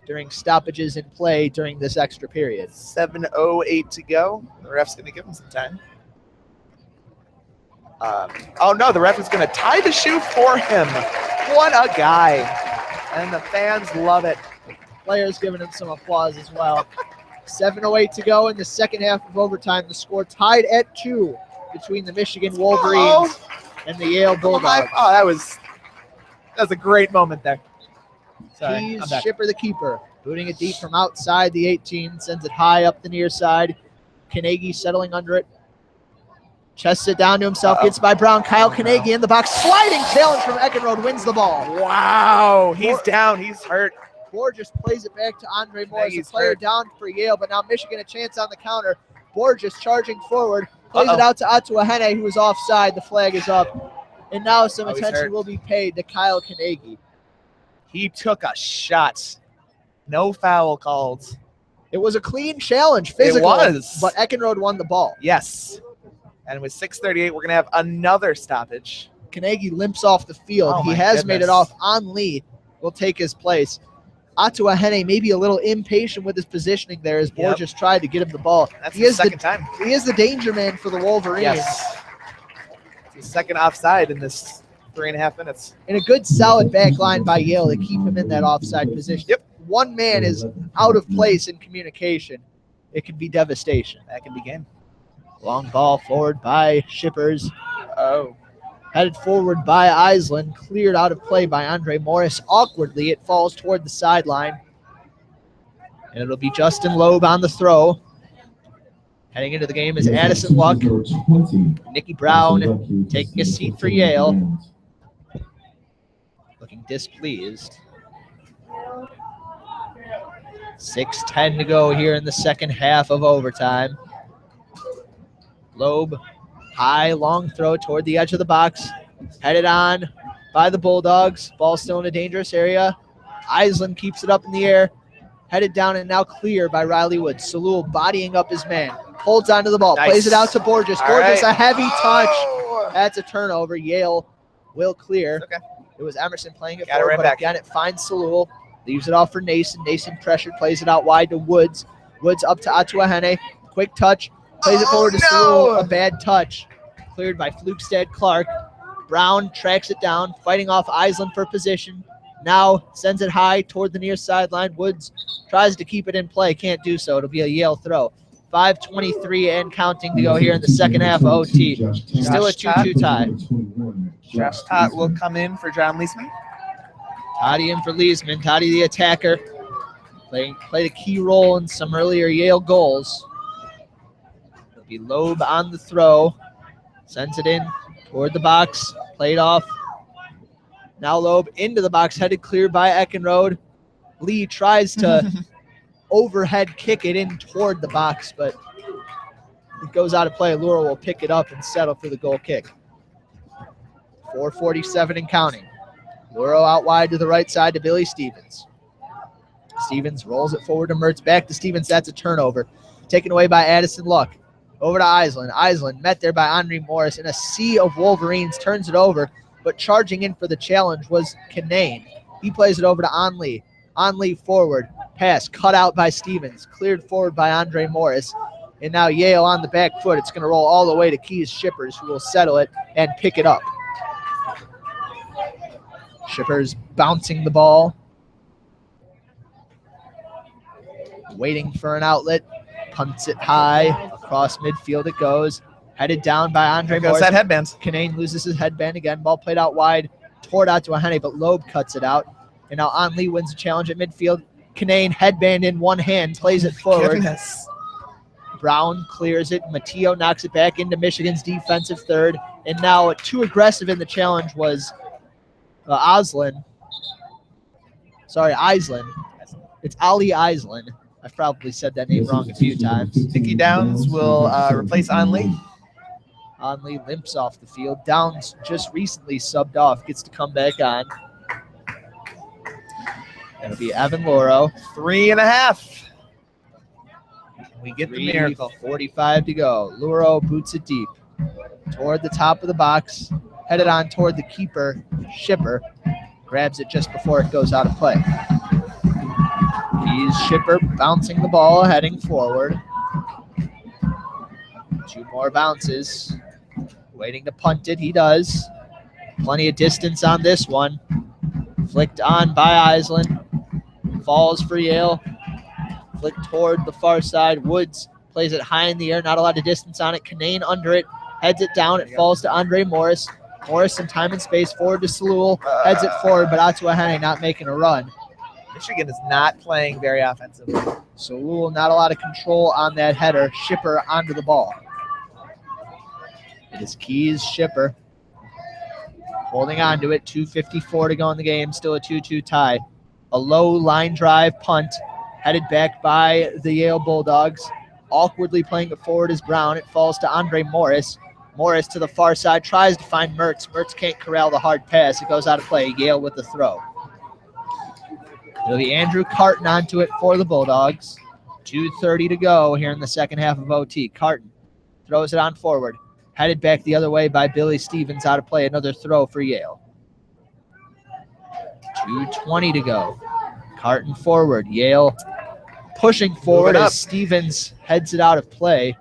during stoppages in play during this extra period. 7:08 to go. The ref's going to give him some time. Oh, no, the ref is going to tie the shoe for him. What a guy. And the fans love it. Players giving him some applause as well. 7:08 to go in the second half of overtime. The score tied at 2 between the Michigan Wolverines and the Yale Bulldogs. Oh, that was a great moment there. Keys, Shipper the keeper, booting it deep from outside the 18, sends it high up the near side. Kanegi settling under it. Chests it down to himself, gets by Brown. Kyle Kanegi in the box. Sliding challenge from Eckenrode, wins the ball. Wow, he's down. He's hurt. Borges plays it back to Andre Morris, He's a player hurt. down for Yale, but now Michigan a chance on the counter. Borges charging forward, plays Uh-oh. it out to Atuahene, who is offside. The flag is up. And now some Oh, he's attention hurt. will be paid to Kyle Kanegi. He took a shot. No foul called. It was a clean challenge, physical, was. but Eckenrode won the ball. Yes. And with 6:38, we're going to have another stoppage. Kanegi limps off the field. Oh, He my has made it goodness. off. On Lee will take his place. Atuahene may be a little impatient with his positioning there as Yep. Borges tried to get him the ball. That's He the is second time. He is the danger man for the Wolverines. Yes. It's the second offside in this 3.5 minutes. And a good solid back line by Yale to keep him in that offside position. Yep. One man is out of place in communication. It could be devastation. That can be game. Long ball forward by Shippers. Oh. Headed forward by Island. Cleared out of play by Andre Morris. Awkwardly, it falls toward the sideline. And it'll be Justin Loeb on the throw. Heading into the game is Addison Luck. Nikki Brown taking a seat for Yale. Looking displeased. 6:10 to go here in the second half of overtime. Loeb, high, long throw toward the edge of the box. Headed on by the Bulldogs. Ball still in a dangerous area. Island keeps it up in the air. Headed down and now clear by Riley Woods. Salul bodying up his man. Holds onto the ball. Nice. Plays it out to Borges. All Borges, right. a heavy touch. Oh. That's a turnover. Yale will clear. Okay. It was Emerson playing it Got it forward, right but back. again, it finds Salul. Leaves it off for Nason. Nason pressured, plays it out wide to Woods. Woods up to Atuahene. Quick touch. Plays it forward to Salul. A bad touch. Cleared by Flukestad Clark. Brown tracks it down, fighting off Island for position. Now sends it high toward the near sideline. Woods tries to keep it in play. Can't do so. It'll be a Yale throw. 5:23 and counting to go here in the second half of OT. Still a 2-2 tie. Josh Tott will come in for John Leisman. Toddy in for Leesman. Toddy the attacker. Played a key role in some earlier Yale goals. It'll be Loeb on the throw. Sends it in toward the box. Played off. Now Loeb into the box. Headed clear by Eckenrode. Lee tries to overhead kick it in toward the box, but it goes out of play. Lura will pick it up and settle for the goal kick. 4:47 and counting. Luro out wide to the right side to Billy Stevens. Stevens rolls it forward to Mertz. Back to Stevens. That's a turnover. Taken away by Addison Luck. Over to Island. Island met there by Andre Morris. In a sea of Wolverines, turns it over. But charging in for the challenge was Kanane. He plays it over to Onley. Onley forward. Pass cut out by Stevens. Cleared forward by Andre Morris. And now Yale on the back foot. It's going to roll all the way to Keys Shippers, who will settle it and pick it up. Shippers bouncing the ball. Waiting for an outlet. Punts it high. Across midfield it goes. Headed down by Andre There goes Morris. that headband. Kanane loses his headband again. Ball played out wide. Toward Atuahene, but Loeb cuts it out. And now Onley wins the challenge at midfield. Kanane, headband in one hand, plays it forward. Goodness. Brown clears it. Matteo knocks it back into Michigan's defensive third. And now too aggressive in the challenge was Island. It's Ali Island. I've probably said that name wrong a few times. Nicky Downs will replace Onley. Onley limps off the field. Downs just recently subbed off. Gets to come back on. It'll be Evan Loro. 3.5. We get the miracle. 45 to go. Luro boots it deep. Toward the top of the box. Headed on toward the keeper, Shipper. Grabs it just before it goes out of play. He's Shipper bouncing the ball, heading forward. 2 more bounces. Waiting to punt it, he does. Plenty of distance on this one. Flicked on by Island. Falls for Yale. Flicked toward the far side. Woods plays it high in the air, not a lot of distance on it. Kanane under it, heads it down. It falls to Andre Morris. Morris some time and space forward to Salul. Heads it forward, but Atuahene not making a run. Michigan is not playing very offensively. Salul not a lot of control on that header. Shipper onto the ball. It is Keys Shipper. Holding on to it. 2:54 to go in the game. Still a 2-2 tie. A low line drive punt headed back by the Yale Bulldogs. Awkwardly playing it forward is Brown. It falls to Andre Morris. Morris to the far side, tries to find Mertz. Mertz can't corral the hard pass. It goes out of play. Yale with the throw. It'll be Andrew Carton onto it for the Bulldogs. 2:30 to go here in the second half of OT. Carton throws it on forward. Headed back the other way by Billy Stevens, out of play. Another throw for Yale. 2:20 to go. Carton forward. Yale pushing forward as Stevens heads it out of play.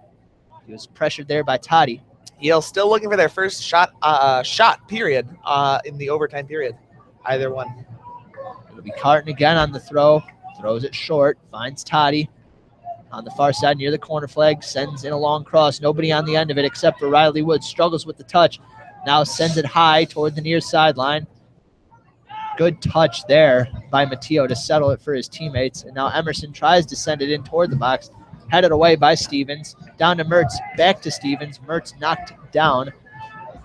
He was pressured there by Toddy. Yale still looking for their first shot period in the overtime period. Either one. It'll be Carton again on the throw. Throws it short. Finds Toddy on the far side near the corner flag. Sends in a long cross. Nobody on the end of it except for Riley Woods. Struggles with the touch. Now sends it high toward the near sideline. Good touch there by Matteo to settle it for his teammates. And now Emerson tries to send it in toward the box. Headed away by Stevens. Down to Mertz. Back to Stevens. Mertz knocked down.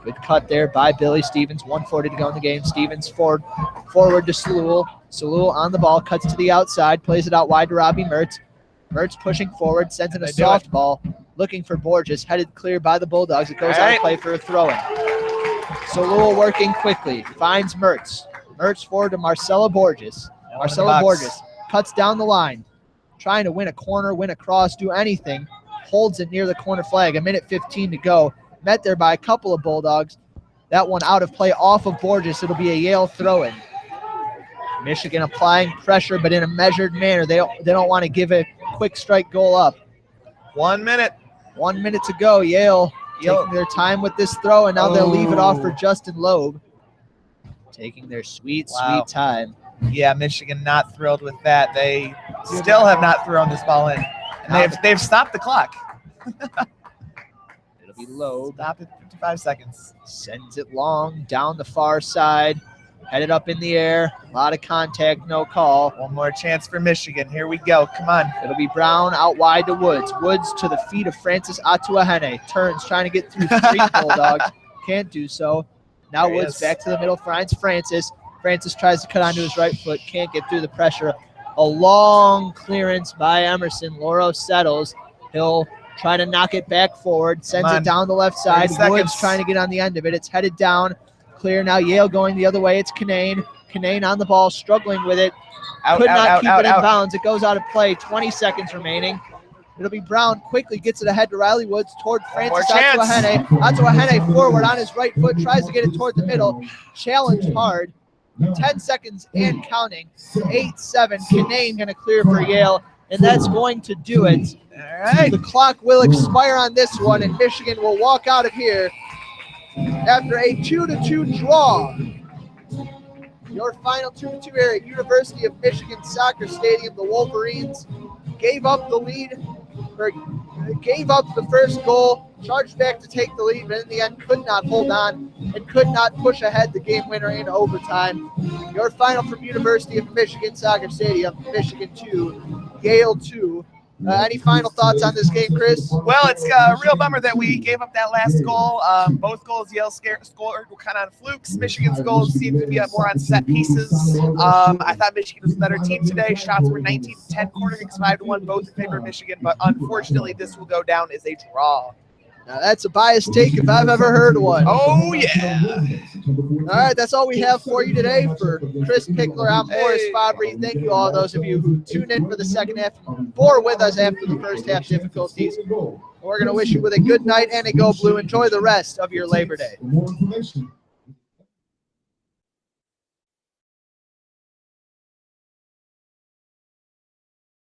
Good cut there by Billy Stevens. 1:40 to go in the game. Stevens forward to Salul. Salul on the ball. Cuts to the outside. Plays it out wide to Robbie Mertz. Mertz pushing forward. Sends in a softball. Looking for Borges. Headed clear by the Bulldogs. It goes out of play for a throw-in. Salul working quickly. Finds Mertz. Mertz forward to Marcelo Borges. Marcelo Borges cuts down the line. Trying to win a corner, win a cross, do anything. Holds it near the corner flag. 1:15 to go. Met there by a couple of Bulldogs. That one out of play off of Borges. It'll be a Yale throw-in. Michigan applying pressure, but in a measured manner. They don't want to give a quick strike goal up. 1 minute. 1 minute to go. Yale taking their time with this throw, and now they'll leave it off for Justin Loeb. Taking their sweet time. Yeah, Michigan not thrilled with that. They still have not thrown this ball in. And they've stopped the clock. It'll be Loeb. Stop at 55 seconds. Sends it long down the far side. Headed up in the air. A lot of contact, no call. One more chance for Michigan. Here we go. Come on. It'll be Brown out wide to Woods. Woods to the feet of Francis Atuahene. Turns, trying to get through 3 Bulldogs. Can't do so. Now Woods back to the middle. Finds Francis. Francis tries to cut onto his right foot. Can't get through the pressure. A long clearance by Emerson. Loro settles. He'll try to knock it back forward. Sends it down the left side. Woods trying to get on the end of it. It's headed down. Clear now. Yale going the other way. It's Kinane. Kinane on the ball, struggling with it. Could not keep it in bounds. It goes out of play. 20 seconds remaining. It'll be Brown. Quickly gets it ahead to Riley Woods toward Francis Atuahene. Atuahene forward on his right foot. Tries to get it toward the middle. Challenged hard. 10 seconds and counting. 8-7. Kinane going to clear for Yale. And that's going to do it. All right. The clock will expire on this one, and Michigan will walk out of here after a 2-2 draw. Your final 2-2 here at University of Michigan Soccer Stadium. The Wolverines gave up the lead, or gave up the first goal, charged back to take the lead, but in the end could not hold on and could not push ahead the game winner in overtime. Your final from University of Michigan Soccer Stadium, Michigan 2, Yale 2. Any final thoughts on this game, Chris? Well, it's a real bummer that we gave up that last goal. Both goals Yale scored were kind of on flukes. Michigan's goals seemed to be more on set pieces. I thought Michigan was a better team today. Shots were 19-10, corner kicks 5-1, both in favor of Michigan. But unfortunately, this will go down as a draw. Now, that's a biased take if I've ever heard one. Oh, yeah. All right, that's all we have for you today. For Chris Pickler, I'm Morris Fabry. Thank you all those of you who tuned in for the second half and bore with us after the first half difficulties. We're going to wish you with a good night and a go blue. Enjoy the rest of your Labor Day. For more information,